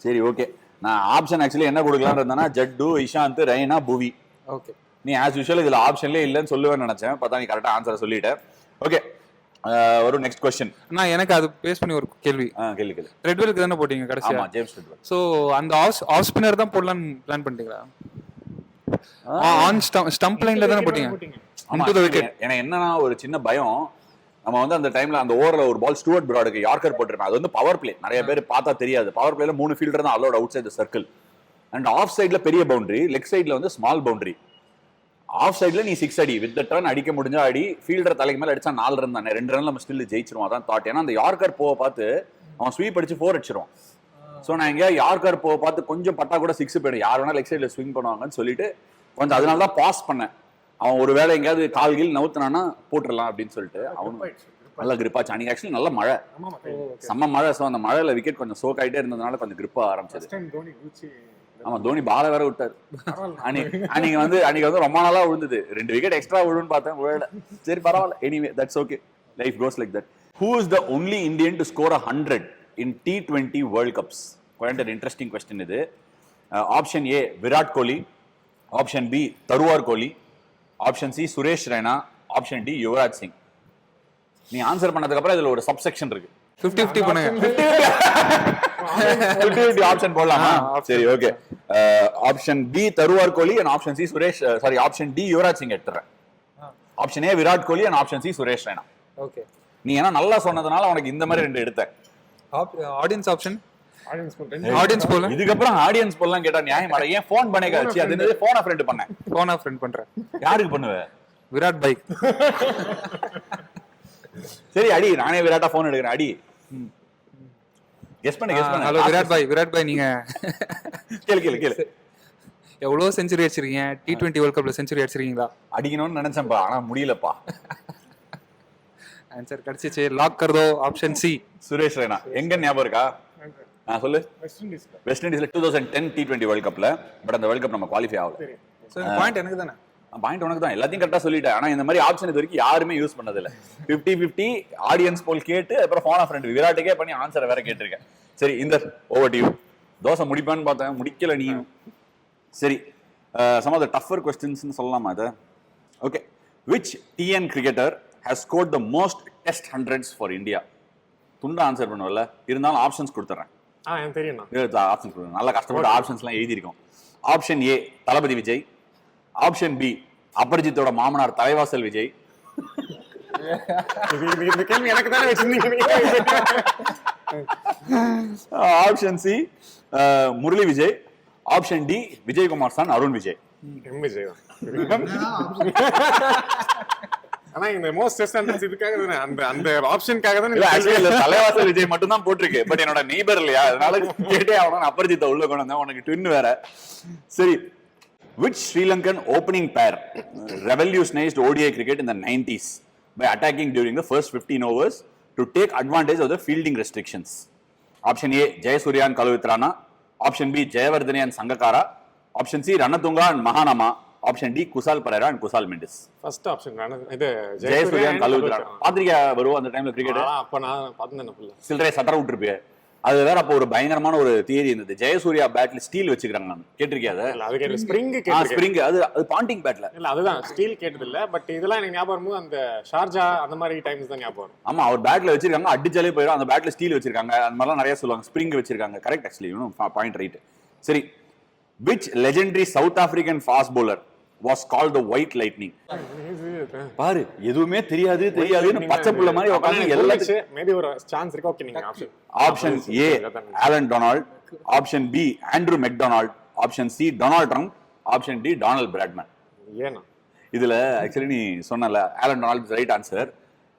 சரி, ஓகே. நான் ஆப்ஷன் ஆக்சுவலி என்ன கொடுக்கலாம்னு இருந்தேன்னா ஜட்டு, இஷாந்த், ரெய்னா, புவி. ஓகே, நீ ஆஸ் யூஷுவல் இதுல ஆப்ஷன்லேயே இல்லைன்னு சொல்லுவேன்னு நினைச்சேன், பார்த்தா நீ கரெக்டாக ஆன்சரை சொல்லிட்டேன். ஓகே, ஒரு நெக்ஸ்ட் கொஸ்டின். நான் எனக்கு அது பேஸ் பண்ணி ஒரு கேள்வி. கேள்வி. ரெட்வெலுக்கு தானே போட்டீங்க கடைசியா? ஆமா, ஜேம்ஸ் ரெட்வெல். சோ அந்த ஆஃப் ஸ்பின்னர் தான் போடலாம்னு பிளான் பண்ணிட்டீங்களா? ஆன் ஸ்டம்ப் லைன்ல தானே போட்டீங்க? Into the wicket. எனக்கு என்னன்னா ஒரு சின்ன பயம், நம்ம வந்து அந்த டைம்ல அந்த ஓவர்ல ஒரு பால் ஸ்டூவர்ட் பிராடுக்கு யார்க்கர் போட்டிருப்பேன். அது வந்து பவர் பிளே, நிறைய பேர் பார்த்தா தெரியாது. பவர் பிளேல 3 ஃபீல்டர் தான் allowed outside the circle. And off சைட்ல பெரிய பவுண்டரி, லெக் சைட்ல வந்து ஸ்மால் பவுண்டரி. ஆஃப் சைட்ல நீ 6 அடி வித் டர்ன் அடிக்க முடிஞ்சா அடி, ஃபீல்டர் தலைக்கு மேல அடிச்சா 4 ரன் தானே, 2 ரன்ல நம்ம ஸ்டில் ஜெயிச்சிருவோம். அதான் தாட். ஏன்னா அந்த யார்க்கர் போக பார்த்து அவன் ஸ்வீப் அடிச்சு 4 அடிச்சிருவான். ஸோ நான் எங்கேயா யார்க்கர் போக பார்த்து கொஞ்சம் பட்டா கூட 6 போயிடும், யார் வேணா லெக் சைட்ல ஸ்விங் பண்ணுவாங்கன்னு சொல்லிட்டு கொஞ்சம் அதனால தான் பாஸ் பண்ணேன். அவன் ஒரு வேளை எங்கேயாவது கால் கீழ் நவுத்தினானா போட்டுடலாம் அப்படின்னு சொல்லிட்டு. அவன் நல்ல கிரிப்பாச்சு. அன்னைக்கு ஆக்சுவலி நல்ல மழை, செம்ம மழை. ஸோ அந்த மழையில விக்கெட் கொஞ்சம் சோக் ஆகிட்டே இருந்ததுனால கொஞ்சம் கிரிப்பா ஆரம்பிச்சது. ஆமா, தோனி பால வேற விட்டாரு. அன்னைக்கு வந்து ரொம்ப நாளா விழுந்தது, 2 விக்கெட் எக்ஸ்ட்ரா விழுன்னு பார்த்தேன், விழல. சரி, பரவாயில்ல. Anyway that's okay, life cos like that. Who is the only Indian to score 100 in T20 World Cups? Quite an interesting question இது. Option A Virat Kohli, option B Taruwar Kohli, option C Suresh Raina, option D Yuvraj Singh. நீ answer பண்ணதுக்கு அப்புறம் இதுல ஒரு subsection இருக்கு. 50-50 பண்ணுங்க. 50-50 option போடலாமா? சரி, okay. Option B Taruwar Kohli and option C Suresh, sorry option D Yuvraj Singh எடுத்துறேன். Option A Virat Kohli and option C Suresh Raina. Okay, நீ ஏன்னா நல்லா சொன்னதுனால உனக்கு இந்த மாதிரி 2 எடுத்தேன். Audience option. ஆடியன்ஸ் போல இதுக்கப்புறம் ஆடியன்ஸ் போலாம் கேட்டா நியாயம் இல்ல. ஏன் போன் பண்ணேக்க வச்சு அது என்னது போன் ஃப்ரெண்ட் பண்ணேன். போன் ஆஃப் ஃப்ரெண்ட் பண்றேன். யாருக்கு பண்ணுவ? விராட் பைக். சரி, அடி, நானே விராட்டா போன் எடுக்கிறேன், அடி. கெஸ் பண்ணு. ஹலோ விராட் பாய் நீங்க கேளு. எவ்வளவு செஞ்சுரி அடிச்சிருக்கீங்க? T20 வேர்ல்ட் கப்ல செஞ்சுரி அடிச்சிருக்கீங்களா? அடிக்கணும்னு நினைச்சேன்ப்பா, ஆனா முடியலப்பா. ஆன்சர் கிடைச்சிச்சு. லாக் கர் தோ. Option C Suresh Raina. எங்க ஞாபகம் இருக்கா? சொல்லு. வெஸ்ட் இண்டீஸ்ல 2010 T20 வேர்ல்ட் கப்ல. பட் அந்த வேர்ல்ட் கப் நம்ம குவாலிஃபை ஆகல. சோ இந்த பாயிண்ட் எனக்கு தானே? பாயிண்ட் உனக்கு தான். எல்லாத்தையும் கரெக்டா சொல்லிட்டேன். ஆனா இந்த மாதிரி ஆப்ஷன் இது வரைக்கும் யாருமே யூஸ் பண்ணது இல்ல. 50-50 ஆடியன்ஸ் போல் கேட்டு அப்புறம் போன் ஆஃப் ஃப்ரெண்ட் விராட்டுக்கே பண்ணி ஆன்சரை வேற கேட்டிருக்கேன். சரி, இந்த ஓவர் டு யூ. தோசை முடிப்பான்னு பார்த்தேன், முடிக்கல நீயும். சரி, சம் ஆஃப் த டஃபர் கொஸ்டின்ஸ்னு சொல்லலாமா இது? Okay. Which TN cricketer has scored the most test hundreds for India? Tunda answer பண்ணுவல, இருந்தாலும் ஆப்ஷன்ஸ் கொடுத்துறேன். எனக்கு தெரியும். ஆப்ஷன்ஸ் கொடுங்க, நல்லா கஷ்டப்பட்டு ஆப்ஷன்ஸ்லாம் எழுதியிருக்கோம். Option A Thalapathy Vijay, option B அபர்ஜித்தோட மாமனார் தலைவாசல் விஜய், இந்த கேள்வி எனக்கு தானே வச்சிருந்தீங்க. Option C Murali Vijay, option D Vijayakumar son Arun Vijay. Vijay தான். ஆனா இந்த மோஸ்ட் டெஸ்ட் அண்டர்ஸ் இதுக்காக தானே, அந்த ஆப்ஷனுக்காக தானே. தலைவாசல் விஜய் மட்டும் தான் போட்டிருக்கு, பட் என்னோட நெய்பர் இல்லையா, அதனால கேட்டே ஆகணும். அபர்ஜித்தை உள்ள கொண்டு வந்தேன், உனக்கு ட்வின் வேற. சரி, which Sri Lankan opening pair revolutionized ODI cricket in the 90s by attacking during the first 15 overs to take advantage of the fielding restrictions? Option A Jayasurya and Kaluvitrana, option B Jayawardene and Sangakkara, option C Ranatunga and Mahanama, option D Kusal Perera and Kusal Mendis. First option இது Jayasuriya and Kaluvitrana. பாத்திரிக்கா வருவோம் அந்த டைம்ல cricket. அப்ப நான் பார்த்தேன். சில்லறை shutter விட்டுருப்பிய. அது வேற அப்போ ஒரு பயங்கரமான ஒரு தியரி இருந்தது, ஜெயசூர்யா பேட்ல ஸ்டீல் வச்சுக்கிறாங்க. கேட்டிருக்கியா அதை? இல்ல அது ஸ்ப்ரிங் ஸ்ப்ரிங், அது பாண்டிங் பேட்ல. இல்ல அதுதான் ஸ்டீல் கேட்டது இல்ல. பட் இதெல்லாம் எனக்கு ஞாபகம் வரும்போது அந்த ஷார்ஜா அந்த மாதிரி டைம்ஸ் தான் ஞாபகம் வரும். ஆமா, அவர் பேட்ல வச்சிருக்காங்க, அடிச்சாலே போயிடும். அந்த பேட்ல ஸ்டீல் வச்சிருக்காங்க, அந்த மாதிரிலாம் நிறைய சொல்லுவாங்க. ஸ்ப்ரிங் வச்சிருக்காங்க. Correct, actually point right. சரி, which legendary South African fast bowler was called the white lightning? பாரு, எதுவுமே தெரியாதுன்னு பச்சை புள்ள மாதிரி உட்கார்ந்து எல்லாத்தையும் மேபி ஒரு சான்ஸ் இருக்கு. ஓகே, நீங்க option A Allan Donald, option B Andrew McDonald, option C Donald Trump, option D Donald Bradman. ஏனா இதுல ஆக்சுவலி நீ சொன்னல Allan Donald right answer.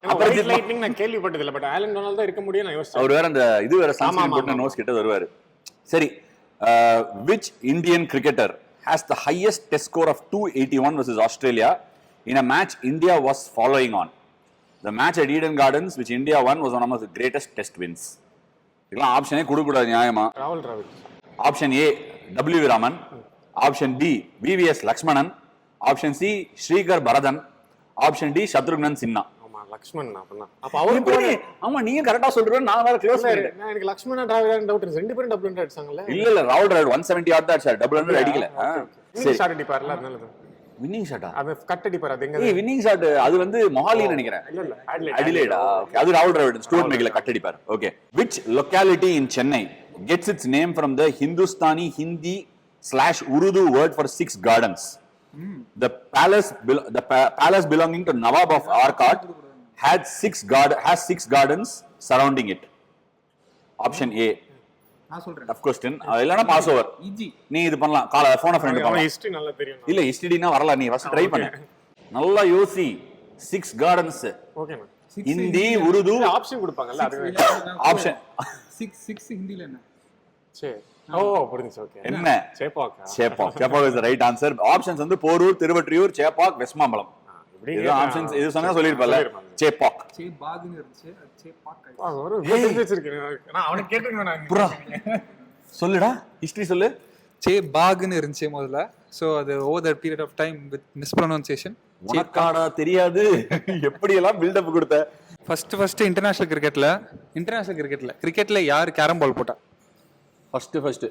Aparajith lightning நான் கேள்விப்பட்டது இல்ல. பட் ஆலன் டொனால்ட் தான் இருக்க முடியும் நான் யோசிச்சேன். அவர் வேற அந்த இது வேற சன்ஸ்கிரீன் போட்டு நோஸ் கிட்ட வருவாரு. சரி, which Indian cricketer has the highest test score of 281 versus Australia in a match India was following on? The match at Eden Gardens which India won was one of the greatest test wins. இதெல்லாம் ஆப்ஷனே கொடுக்க கூடாது நியாயமா. ராகுல் Dravid. Option A W V Raman, option B VVS Lakshmanan, option C Srikar Bharathan, option D Shatrughan Sinha. ஆமா, லக்ஷ்மண் அப்படினா அப்ப அவர் எப்படி? ஆமா, நீங்க கரெக்ட்டா சொல்றீங்க, நான் வேற க்ளோஸ் பண்ணிட்டேன். நான் எனக்கு லக்ஷ்மணா டிராவிட் டவுட் இருக்கு. ரெண்டு பேரும் டபுள் 100 அடிச்சாங்கல. இல்ல ராகுல் டிராவிட் 170 ஆட் தான் அடிச்சார், டபுள் 100 அடிக்கல. சரி, ஷாட் அடிப்பார்ல, அதனால தான் வின்னிங் ஷாட்டா? அது கட் அடிப்பார். அது எங்க? வின்னிங் ஷாட் அது வந்து மொஹாலின்னு நினைக்கிறேன். இல்ல அடிலேடா. ஓகே, அது ராகுல் டிராவிட் ஸ்டோன் மேக்ல கட் அடிப்பார். Okay, which locality in Chennai gets its name from the Hindustani Hindi/Urdu word for 6 gardens? The palace belonging to Nawab of Arcot has 6 gardens surrounding it. Option A. நான் சொல்றேன். Tough question. இல்லனா pass over. நீ இது பண்ணலாம். கால phone friend பண்ணலாம். History நல்லா தெரியும். இல்ல ஹிஸ்டரினா வரல, நீ ஃபர்ஸ்ட் ட்ரை பண்ணு. நல்லா யோசி. 6 gardens. ஓகேண்ணா. ஹிந்தி, உருது ஆப்ஷன் கொடுப்பாங்கல்ல, அது ஆப்ஷன் 6 ஹிந்தில என்ன? சரி. ஓ, புரிஞ்சுச்சு. ஓகே. என்ன? Chepauk. Chepauk is the right answer. Options வந்து போரூர், திருவொற்றியூர், சேப்பாக், வெஸ்மாம்பலம். இது ஆப்ஷன்ஸ் இது சொன்னா சொல்லிருப்பல. சேப்பாக். சேபாக்னு இருந்துச்சு, அது சேப்பாக். ஒரு தெரிஞ்சு வச்சிருக்கேன். நான் அவனை கேட்டுங்க. புரா சொல்லுடா, ஹிஸ்டரி சொல்லு. சேபாக்னு இருந்துச்சு முதல்ல. சோ அது over the period of time with mispronunciation. உனக்காடா தெரியாது? எப்படி எல்லாம் பில்ட் அப் கொடுத்த? ஃபர்ஸ்ட் இன்டர்நேஷனல் கிரிக்கெட்ல யார் கேரம் பால் போட்டா? ஃபர்ஸ்ட்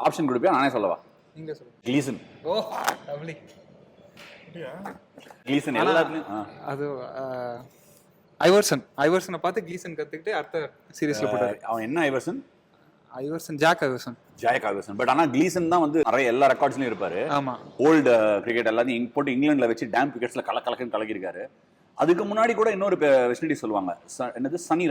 ஆப்ஷன் கொடுப்பியா? நானே சொல்லவா? நீங்க சொல்லுங்க. கிளீசன். ஓ, லவ்லி. கிளீசன் எல்லாத்துலயும் அது ஐவர்சனை பார்த்து கிளீசன் கத்துக்கிட்டு அடுத்த சீரிஸ்ல போட்டாரு. அவன் என்ன ஐவர்சன்? Jack Iverson. பட் ஆனா கிளீசன் தான் வந்து நிறைய எல்லா ரெக்கார்ட்ஸ்லயும் இருப்பாரு. ஆமா, ஓல்டு கிரிக்கெட் எல்லாத்தையும் போட்டு இங்கிலாந்துல வச்சு டேம் கிரிக்கெட்ஸ்ல கலக்கலக்குன்னு கலக்கிருக்காரு. அதுக்கு முன்னாடி கூட இன்னொரு வெஸ்ட் இண்டீஸ் சொல்லுவாங்க, என்னது சன்னி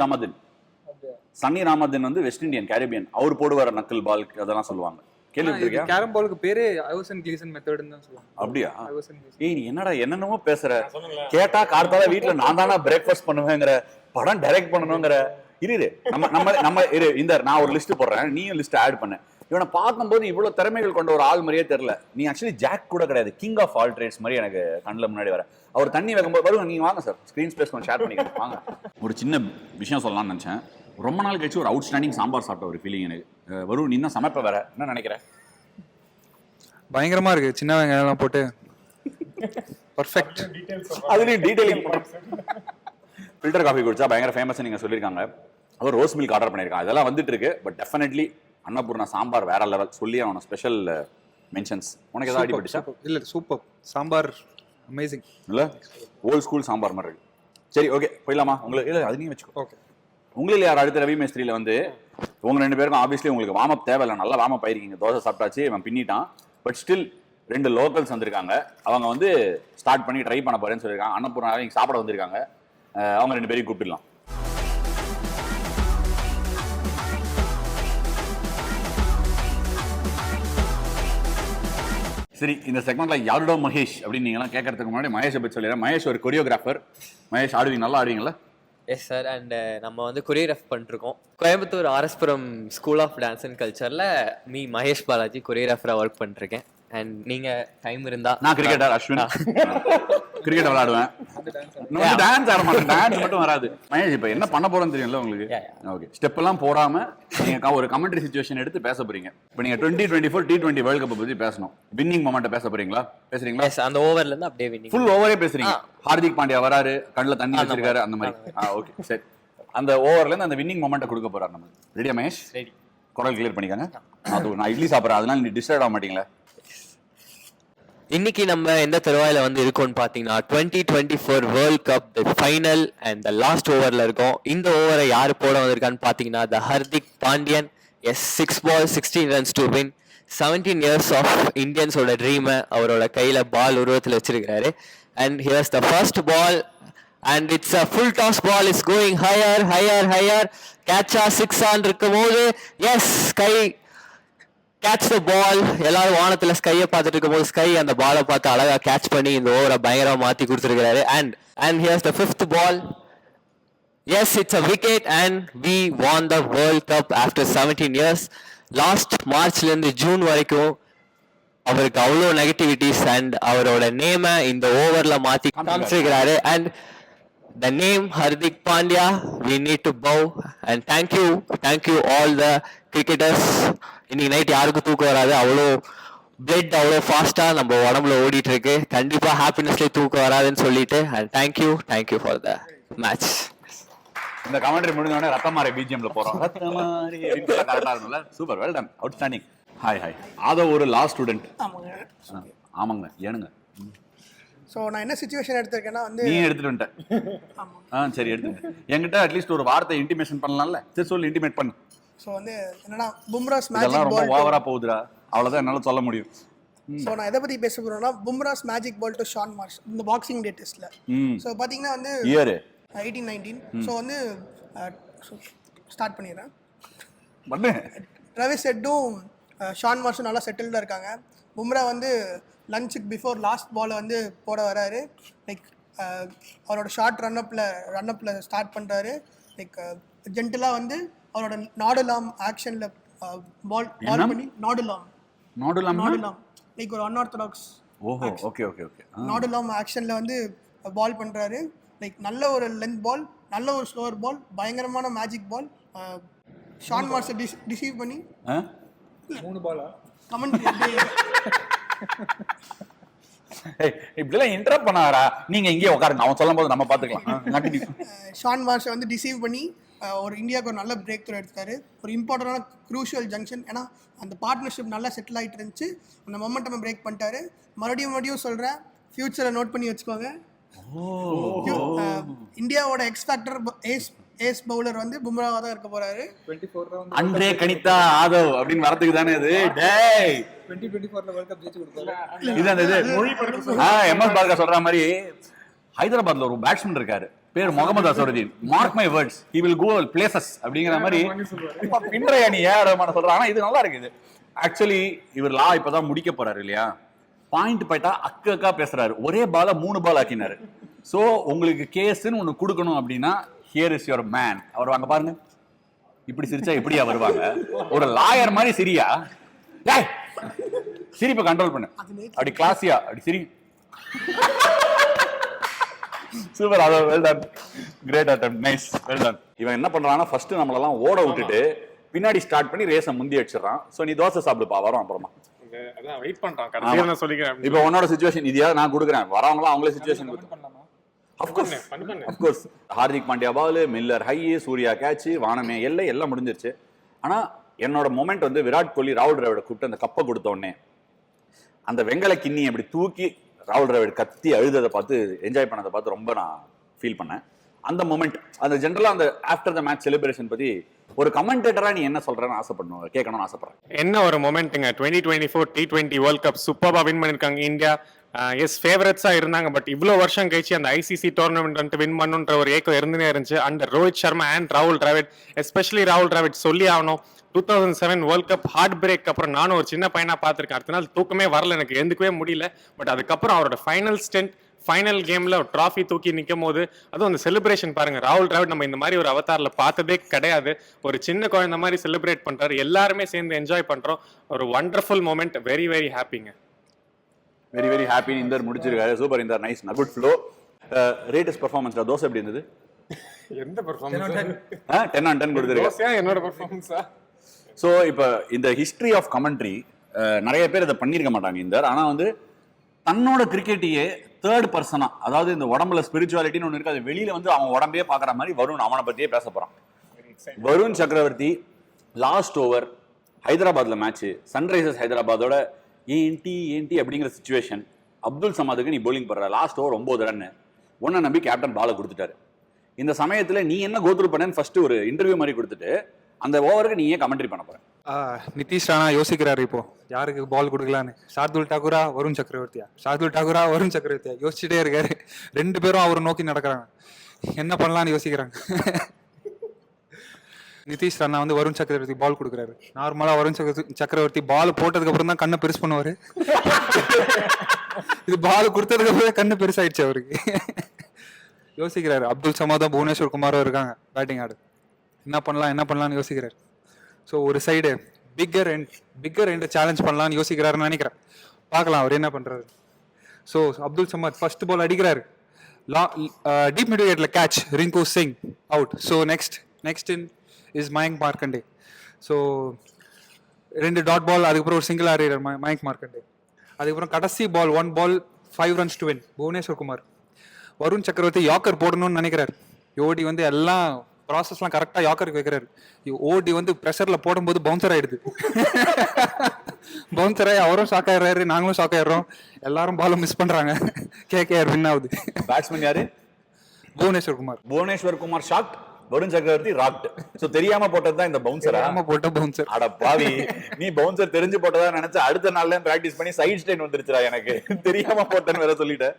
ராமதன் வந்து வெஸ்ட் இண்டியன் கேரிபியன். அவர் போடுவார் நக்கல் பால், அதெல்லாம் சொல்லுவாங்க. கேள்விப்பட்டிருக்கியா? கேரம் பாலுக்கு பேரே ஐவர்சன் கிளீசன் மெத்தட்னு தான் சொல்லுவாங்க. அப்படியா? Iverson Gleeson. ஏய், நீ என்னடா என்னென்னமோ பேசுற? கேட்டா கார்த்தால வீட்ல நான் தானா பிரேக்ஃபாஸ்ட் பண்ணுவேங்கற, படம் டைரக்ட் பண்ணணும்ங்கற. இரு நம்ம இந்த நான் ஒரு லிஸ்ட் போடுறேன், நீயும் லிஸ்ட் ஆட் பண்ணு. இவனை பார்க்கும்போது இவ்வளவு திறமைகள் கொண்ட ஒரு ஆள் மாதிரியே தெரியல. நீ ஆக்சுவலி ஜாக் கூட கிடையாது, கிங் ஆஃப் ஆல் ட்ரேட்ஸ் மாதிரி எனக்கு கண்ணுல முன்னாடி வர. அவர் தண்ணி வைக்கும்போது வருங்க, நீங்க வாங்க சார், ஸ்கிரீன் ஸ்பேஸ் கொஞ்சம் ஷேர் பண்ணிக்கலாம் வாங்க. ஒரு சின்ன விஷயம் சொல்லலாம்னு நினைச்சேன். ரொம்ப நாள் கழிச்சு ஒரு அவுட்ஸ்டாண்டிங் சாம்பார் சாப்பிட்ட ஒரு ஃபீலிங் எனக்கு. வரும், நீ தான் சமைப்ப வேற, என்ன நினைக்கிற? பயங்கரமா இருக்கு, சின்ன வெங்காயம் எல்லாம் போட்டு பர்ஃபெக்ட். அதுலயும் டீடைலிங். ஃபில்டர் காஃபி குடிச்சா பயங்கர ஃபேமஸ் நீங்க சொல்லியிருக்காங்க. அவர் ரோஸ் மில்க் ஆர்டர் பண்ணியிருக்காங்க. அதெல்லாம் வந்துட்டு இருக்கு. பட் டெஃபினெட்லி அன்னபூர்ணா சாம்பார் வேற லெவல். சொல்லி அவன ஸ்பெஷல் மென்ஷன்ஸ். உனக்கு ஏதாவது அடிபட்டுச்சா? இல்ல, சூப்பர் சாம்பார், அமேசிங். இல்ல ஓல்ட் ஸ்கூல் சாம்பார் மாதிரி இருக்கு. சரி, ஓகே, போயிடலாமா? உங்களுக்கு இல்ல அது நீங்க வச்சுக்கோ. ஓகே. உங்களில் யார் அடுத்த ரவி மேஸ்திரியில வந்து உங்க 2 பேருக்கும் ஆப்வியஸ்லி உங்களுக்கு வார்ம் அப் தேவையில்லை. நல்லா வார்ம் அப் ஆயிருக்கீங்க. தோசை சாப்பிட்டாச்சு, இவன் பின்னிட்டான். பட் ஸ்டில் 2 லோக்கல்ஸ் வந்திருக்காங்க. அவங்க வந்து ஸ்டார்ட் பண்ணி ட்ரை பண்ண போறேன்னு சொல்லியிருக்காங்க. அன்னபூர்ணா இங்க சாப்பிட வந்திருக்காங்க. அவங்க 2 பேரையும் கூப்பிடலாம். சரி, இந்த செக்மெண்ட்ல யாருடோ மகேஷ் அப்படின்னு நீங்களாம் கேட்கறதுக்கு முன்னாடி மகேஷை பற்றி சொல்லிடுறேன். மகேஷ் ஒரு கொரியோகிராஃபர். மகேஷ் ஆடுவீங்க, நல்லா ஆடுவீங்களா? Yes sir. அண்ட் நம்ம வந்து கொரியோகிராஃப் பண்ணிருக்கோம். Coimbatore RS Puram school of dance and கல்ச்சரில் மகேஷ் பாலாஜி கொரியோகிராஃபராக ஒர்க் பண்ணிருக்கேன். அண்ட் நீங்கள் டைம் இருந்தால் நான் கிரிக்கெட்டர் அஸ்வின். கிரிக்கெட் விளையாடுவேன். டான்ஸ் ஆட மாட்டேன், டான்ஸ் மட்டும் வராது. மகேஷ் இப்போ என்ன பண்ண போறோம்னு தெரியும்ல உங்களுக்கு? ஓகே, ஸ்டெப் எல்லாம் போடாம நீங்க ஒரு கமெண்ட்ரி சிச்சுவேஷன் எடுத்து பேச போறீங்க. இப்போ நீங்க 2024 T20 வேர்ல்ட் கப் பத்தி பேசணும். வின்னிங் மொமெண்ட் பேச போறீங்களா? பேசுறீங்களா? எஸ், அந்த ஓவர்ல இருந்து அப்படியே வின்னிங் ஃபுல் ஓவரே பேசுறீங்க. ஹார்திக் பாண்டியா வராரு, கண்ணுல தண்ணி வச்சிருக்காரு, அந்த மாதிரி. ஓகே, சரி. அந்த ஓவர்ல இருந்து அந்த வின்னிங் மொமெண்ட்டை கொடுக்க போறாரு நம்ம. ரெடியா மகேஷ்? ரெடி. குரல் கிளியர் பண்ணிக்கங்க. நான் இட்லி சாப்பிட்றேன், அதனால நீ டிஸ்டர்ப் ஆக மாட்டீங்களா? இன்னைக்கு நம்ம எந்த தருவாயில வந்து இருக்கோம்னு பாத்தீங்கன்னா 2024 world cup final and the லாஸ்ட் ஓவர்ல இருக்கோம். இந்த ஓவரை யாரு போட வந்திருக்கான்னு பாத்தீங்கன்னா the Hardik Pandiyan. Yes, 6 balls 16 runs to win. 17 years of இந்தியன்ஸோட ட்ரீமை அவரோட கையில பால் உருவத்தில் வச்சிருக்காரு. And here's the first ball and it's a full toss ball. Is going higher higher higher. கேட்சா 6 ஆன் இருக்கும் போது yes SKY catch the ball. எல்லாரும் வானத்துல ஸ்கையை பார்த்துட்டு இருக்கும்போது ஸ்கை அந்த பாலை பார்த்து அழகா கேட்ச் பண்ணி இந்த ஓவரை பயங்கரமா மாத்தி கொடுத்துருக்காரு. And here's the fifth ball. Yes, it's a wicket and we won the world cup after 17 years. Last மார்ச்ல இருந்து ஜூன் வரைக்கும் அவருக்கு அவ்வளோ நெகட்டிவிட்டிஸ் அண்ட் அவரோட நேமை இந்த ஓவர்ல மாத்தி காமிச்சிருக்கிறாரு. And the name Hardik Pandya, we need to bow and thank you all the cricketers. இன்னைக்கு நைட் யாருக்கும் தூக்கம் வராது, அவ்வளோ பிளட் அவ்வளோ ஃபாஸ்டா நம்ம உடம்புல ஓடிட்டு இருக்கு. கண்டிப்பா ஹாப்பினஸ்லேயே தூக்கம் வராதுன்னு சொல்லிட்டு and thank you for the match. இந்த கமெண்ட்ரி முடிஞ்ச உடனே ரத்தமாரி பிஜிஎம்ல போறோம். ரத்தமாரி கரெக்டா இருக்கும்ல. Super, well done, outstanding. Hi. அதோ ஒரு லா ஸ்டூடெண்ட். ஆமாங்க, ஏனுங்க. ஸோ நான் என்ன சுச்சுவேஷன் எடுத்திருக்கேன்னா வந்து நீ எடுத்துட்டு வந்துட்டேன். சரி, எடுத்துங்க. என்கிட்ட அட்லீஸ்ட் ஒரு வார்த்தை இன்டிமேஷன் பண்ணலாம்ல. சரி, சொல்லு, இன்டிமேட் பண்ணு. ஸோ வந்து என்னன்னா பும்ராஸ் இதெல்லாம் மேஜிக் ரொம்ப பால். ஓவரா போகுதுடா, அவ்வளவுதான் என்னால சொல்ல முடியும். ஸோ நான் எதை பற்றி பேச போகிறேன்னா Bumrah's magic ball to Shaun Marsh இந்த பாக்ஸிங் டே டெஸ்ட்டில். ஸோ பார்த்தீங்கன்னா வந்து இயர் 1819. ஸோ வந்து ஸ்டார்ட் பண்ணிடுறேன். பண்ணு. ட்ராவிஸ் ஹெட்டும் ஷான் மார்ஷும் நல்லா செட்டில்டாக இருக்காங்க. பும்ரா வந்து லஞ்சுக்கு பிஃபோர் லாஸ்ட் பாலை வந்து போட வராரு. லைக் அவரோட ஷார்ட் ரன்அப்பில் ஸ்டார்ட் பண்ணுறாரு. லைக் ஜென்டலாக வந்து அவரோட நாடுலாம் ஆக்ஷனில் பால் பண்ணி நாடுலாம் லைக் ஒரு அன்ஆர்த்தடாக்ஸ். ஓஹோ, ஓகே. நாடுலாம் ஆக்ஷனில் வந்து பால் பண்ணுறாரு. லைக் நல்ல ஒரு லென்த் பால், நல்ல ஒரு ஸ்லோவர் பால், பயங்கரமான மேஜிக் பால். ஷான் மார்ஷை டிசீவ் பண்ணி 3 பாலா கமெண்ட் இப்படிலாம் இன்டரப்ட் பண்ணாரா? நீங்க இங்கே உட்காருங்க, அவன் சொல்லும் போது நம்ம பாத்துக்கலாம். ஷான் மார்ஷை வந்து டிசீவ் பண்ணி ஒரு இந்தியாவுக்கு ஒரு நல்ல பிரேக் த்ரூ எடுத்தாரு. ஒரு இம்பார்ட்டண்டான க்ரூஷியல் ஜங்ஷன். ஏன்னா அந்த பார்ட்னர்ஷிப் நல்லா செட்டில் ஆகிட்டு இருந்துச்சு. அந்த மொமெண்டம் பிரேக் பண்ணிட்டாரு. மறுபடியும் சொல்கிறேன், ஃபியூச்சரை நோட் பண்ணி வச்சுக்கோங்க. இந்தியாவோட எக்ஸ் ஃபேக்டர் ஏஸ் பவுலர் வந்து பும்ராவா தான் இருக்க போறாரு. 24 ரவுண்ட் அன்றே கணிதா ஆதவ் அப்படின்னு வரதுக்கு தானே இது. டேய் 2024ல வேர்ல்ட் கப் ஜெயிச்சு கொடுத்தாரு. இது அந்த இது எம்எஸ் பால்கா சொல்ற மாதிரி ஹைதராபாத்ல ஒரு பேட்ஸ்மேன் இருக்காரு, பேர் Mohammed Azharuddin. Mark my words, he will go places அப்படிங்கிற மாதிரி பின்றைய நீ ஏறமான சொல்றாங்க. ஆனா இது நல்லா இருக்குது ஆக்சுவலி. இவர் லா இப்பதான் முடிக்க போறாரு இல்லையா, பாயிண்ட் போயிட்டா அக்கா பேசுறாரு. ஒரே பால 3 பால் ஆக்கினாரு. சோ உங்களுக்கு கேஸ்ன்னு ஒண்ணு கொடுக்கணும் அப்படின்னா ஹியர் இஸ் யுவர் மேன். அவர் வாங்க பாருங்க, இப்படி சிரிச்சா எப்படியா வருவாங்க? ஒரு லாயர் மாதிரி சிரியா. டேய் சிரிப்பை கண்ட்ரோல் பண்ணு, அப்படி கிளாஸியா அப்படி சிரி. சூப்பர், அது well done, great attempt, nice, well done. இவன் என்ன பண்றான்னா ஃபர்ஸ்ட் நம்மளெல்லாம் ஓட விட்டுட்டு பின்னாடி ஸ்டார்ட் பண்ணி ரேஸை முந்தி வச்சிடறான். சோ நீ தோசை சாப்பிடுப்பா, வரோம் அப்புறமா. அதான் வெயிட் பண்றான், கடைசியா நான் சொல்லிக்கிறேன். இப்போ உன்னோட சிச்சுவேஷன் இதையா நான் கொடுக்குறேன், வரவங்களாம் அவங்களே சிச்சுவேஷன் பண்ணலாமா? அஃப்கோர்ஸ் ஹார்திக் பாண்டியா பால், மில்லர் ஹை, சூர்யா கேட்ச், வானமே எல்லை எல்லாம் முடிஞ்சிருச்சு. ஆனா என்னோட மொமெண்ட் வந்து விராட் கோலி ராகுல் டிராவிட கூப்பிட்டு அந்த கப்பை கொடுத்த உடனே அந்த வெங்கல கிண்ணி அப்படி தூக்கி ராகுல் டிராவிட் கத்தி அழுததை பார்த்து என்ஜாய் பண்ணதை பார்த்து ரொம்ப நான் ஃபீல் பண்ணேன். அந்த மொமெண்ட், அந்த ஜென்ரலா அந்த ஆஃப்டர் த மேட்ச் செலிப்ரேஷன் பத்தி ஒரு கமெண்டேட்டரா நீ என்ன சொல்றேன்னு ஆசைப்படணும், கேட்கணும்னு ஆசைப்படுறேன். என்ன ஒரு மொமெண்ட்டுங்க. 2024 T20 வேர்ல்ட் கப் சூப்பர்பா வின் பண்ணிருக்காங்க இந்தியா. எஸ் ஃபேவரட்ஸா இருந்தாங்க. பட் இவ்வளோ வருஷம் கழிச்சு அந்த ஐசிசி டோர்னமெண்ட் வின் பண்ணுன்ற ஒரு ஏக்கம் இருந்துனே இருந்துச்சு. அண்ட் ரோஹித் சர்மா அண்ட் ராகுல் டிராவிட், எஸ்பெஷலி ராகுல் டிராவிட் சொல்லி ஆகணும். 2007 வேர்ல்ட் கப் ஹார்ட் பிரேக் அப்புறம் நானும் ஒரு சின்ன பையனா பார்த்துருக்கேன். அடுத்த நாள் தூக்கமே வரல, எனக்கு எழுந்துக்கவே முடியல. பட் அதுக்கப்புறம் அவரோட ஃபைனல் கேம்ல ஒரு ட்ராஃபி தூக்கி நிற்கும் போது அதுவும் அந்த செலிப்ரேஷன் பாருங்க. ராகுல் டிராவிட் நம்ம இந்த மாதிரி ஒரு அவதாரில் பார்த்ததே கிடையாது. ஒரு சின்ன குழந்தை மாதிரி செலிப்ரேட் பண்றாரு, எல்லாருமே சேர்ந்து என்ஜாய் பண்றோம். ஒரு வண்டர்ஃபுல் மொமெண்ட், வெரி வெரி ஹாப்பிங்க. Very very happy. இந்தர் முடிச்சிருக்காரு, super Inder, nice, good flow. ரேட்டஸ்ட் பெர்ஃபார்மன்ஸ் தோசை எப்படி இருந்தது? எந்த பெர்ஃபார்மன்ஸ்? 10 on 10 கொடுத்துருக்கேன். என்னோட பெர்ஃபார்மன்ஸா? ஸோ இப்போ இந்த ஹிஸ்ட்ரி ஆஃப் கமெண்ட்ரி நிறைய பேர் இதை பண்ணியிருக்க மாட்டாங்க இந்தர். ஆனால் வந்து தன்னோட கிரிக்கெட்டையே தேர்ட் பர்சனா, அதாவது இந்த உடம்புல ஸ்பிரிச்சுவாலிட்டின்னு ஒன்று இருக்கு, அது வெளியில வந்து அவன் உடம்பையே பார்க்குற மாதிரி வருண் அவனை பற்றியே பேச போறான். வருண் சக்கரவர்த்தி லாஸ்ட் ஓவர் ஹைதராபாத்ல மேட்ச், சன்ரைசர்ஸ் ஹைதராபாத்தோட ஏன்டி அப்படிங்கிற சுச்சுவேஷன், அப்துல் சமாதுக்கு நீ bowling போடுற, லாஸ்ட் ஓவர் 9 ரன், உன்னை நம்பி கேப்டன் பாலை கொடுத்துட்டாரு. இந்த சமயத்துல நீ என்ன கோத்ரூ பண்ணேன்னு ஃபர்ஸ்ட் ஒரு இன்டர்வியூ மாதிரி கொடுத்துட்டு அந்த ஓவருக்கு நீ ஏன் கமெண்ட்ரி பண்ண போற? நிதிஷ் ராணா யோசிக்கிறாரு இப்போ யாருக்கு பால் கொடுக்கலான்னு. ஷார்துல் டாக்கூரா வருண் சக்கரவர்த்தியா, ஷார்துல் டாக்கூரா வருண் சக்கரவர்த்தியா யோசிச்சுட்டே இருக்காரு. 2 பேரும் அவரை நோக்கி நடக்கிறாங்க, என்ன பண்ணலான்னு யோசிக்கிறாங்க. நிதிஷ் ராணா வந்து வருண் சக்கரவர்த்தி பால் கொடுக்குறாரு. நார்மலா வருண் சக்கரவர்த்தி பால் போட்டதுக்கு அப்புறம் தான் கண்ணை பெருசு பண்ணுவாரு. இது பால் கொடுத்ததுக்கு அப்புறம் கண்ணு பெருசாயிடுச்சு அவருக்கு. யோசிக்கிறாரு. அப்துல் சமாதும் புவனேஸ்வர் குமாரும் இருக்காங்க பேட்டிங் ஆடு, என்ன பண்ணலாம்னு யோசிக்கிறாரு. ஸோ ஒரு சைடு பிக்கர் எண்ட் சேலஞ்ச் பண்ணலான்னு யோசிக்கிறாருன்னு நினைக்கிறேன். பார்க்கலாம் அவர் என்ன பண்றாரு. So Abdul Samad first ball அடிக்கிறாரு, டீப் மிட் விக்கெட்ல catch, Rinku Singh out. So next in is Mayank Markande. So 2 dot ball, அதுக்கப்புறம் ஒரு சிங்கிள் ஆடுறார் மயங்க் மார்க்கண்டே. அதுக்கப்புறம் கடைசி பால் 1 பால் 5 runs to win Bhubaneswar Kumar. Varun சக்கரவர்த்தி யாக்கர் போடணும்னு நினைக்கிறார். ஓடி வந்து எல்லாம் ப்ராசஸ்லாம் கரெக்டாக யாக்கருக்கு வைக்கிறாரு. ஓடி வந்து ப்ரெஷரில் போடும்போது பவுன்சர் ஆயிடுது. பவுன்சர் ஆகி அவரும் ஷாக் ஆயிடுறாரு, நாங்களும் ஷாக் ஆயிடுறோம், எல்லாரும் பாலும் மிஸ் பண்ணுறாங்க. கேகேஆர் வின் ஆகுது. பேட்ஸ்மேன் யாரு? புவனேஸ்வர் குமார் ஷாக், வருண் சக்கரவர்த்தி ராக்ட். சோ தெரியாம போட்டதுதான் இந்த பவுன்சரா? போட்ட பவுன்சர். அட பாவி, நீ பவுன்சர் தெரிஞ்சு போட்டதா நினைச்ச அடுத்த நாள்ல பிராக்டிஸ் பண்ணி சைட் ஸ்டெயின் வந்துருச்சுடா, எனக்கு தெரியாம போட்டேன்னு வேற சொல்லிட்டேன்.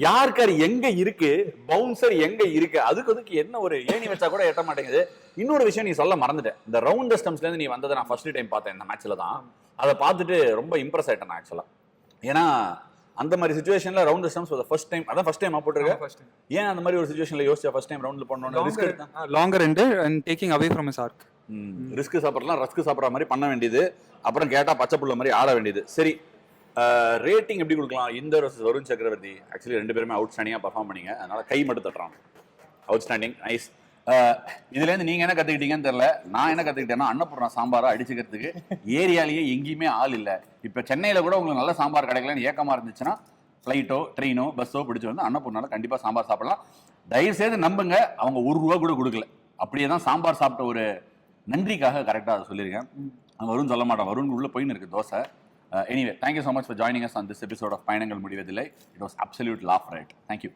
யார்கர் எங்க இருக்கு, பவுன்சர் எங்க இருக்கு, அதுக்கு என்ன ஒரு ஏணி வச்சா கூட எட்ட மாட்டேங்குது. இன்னொரு விஷயம் நீ சொல்ல மறந்துட்டேன், இந்த ரவுண்ட் ஸ்டம்ப்ஸ்ல இருந்து நீ வந்ததை நான் ஃபர்ஸ்ட் டைம் பார்த்தேன் இந்த மேட்ச்ல தான். அதை பார்த்துட்டு ரொம்ப இம்ப்ரெஸ் ஆயிட்டேன் ஆக்சுவலா. ஏன்னா அந்த மாதிரி சிச்சுவேஷன்ல round stumps for the first time, அதான் ஃபர்ஸ்ட் டைம் போட்டுருக்க. ஏன் அந்த மாதிரி ஒரு சிச்சுவேஷன்ல யோசிச்சா ஃபர்ஸ்ட் டைம் ரவுண்ட்ல பண்ணனும்? ரிஸ்க் எடுத்தா longer end and taking away from his arc. Risk சாப்பிடலாம், ரஸ்க் சாப்பிட்ற மாதிரி பண்ண வேண்டியது, அப்புறம் கேட்டா பச்சை புள்ள மாதிரி ஆட வேண்டியது. சரி, ரேட்டிங் எப்படி கொடுக்கலாம்? இந்தர் வர்சஸ் வருண் சக்கரவர்த்தி. ஆக்சுவலி 2 பேருமே அவுட்ஸ்டாண்டிங்கா பர்ஃபார்ம் பண்ணீங்க, அதனால கை மட்டும் தட்டுறாங்க. Outstanding, nice. இதுல இருந்து நீங்க என்ன கத்துக்கிட்டீங்கன்னு தெரியல. நான் என்ன கத்துக்கிட்டேன்னா, அன்னபூர்ணா சாம்பாரை அடிச்சுக்கிறதுக்கு ஏரியாலேயே எங்கேயுமே ஆள் இல்லை. இப்ப சென்னையில கூட உங்களுக்கு நல்ல சாம்பார் கிடைக்கலன்னு ஏக்கமா இருந்துச்சுன்னா ஃப்ளைட்டோ ட்ரெயினோ பஸ்ஸோ பிடிச்சி வந்து அன்னபூர்ணால கண்டிப்பா சாம்பார் சாப்பிடலாம். தயவு செய்து நம்புங்க, அவங்க ₹1 கூட கொடுக்கல. அப்படியே தான் சாம்பார் சாப்பிட்ட ஒரு நன்றிக்காக கரெக்டாக அதை சொல்லியிருக்கேன். வருண் சொல்ல மாட்டேன், வருண் உள்ள போயின்னு இருக்கு dosa. Anyway, thank you so much for joining us on this episode of பயணங்கள் முடிவதில்லை. It was absolute laugh riot. Thank you.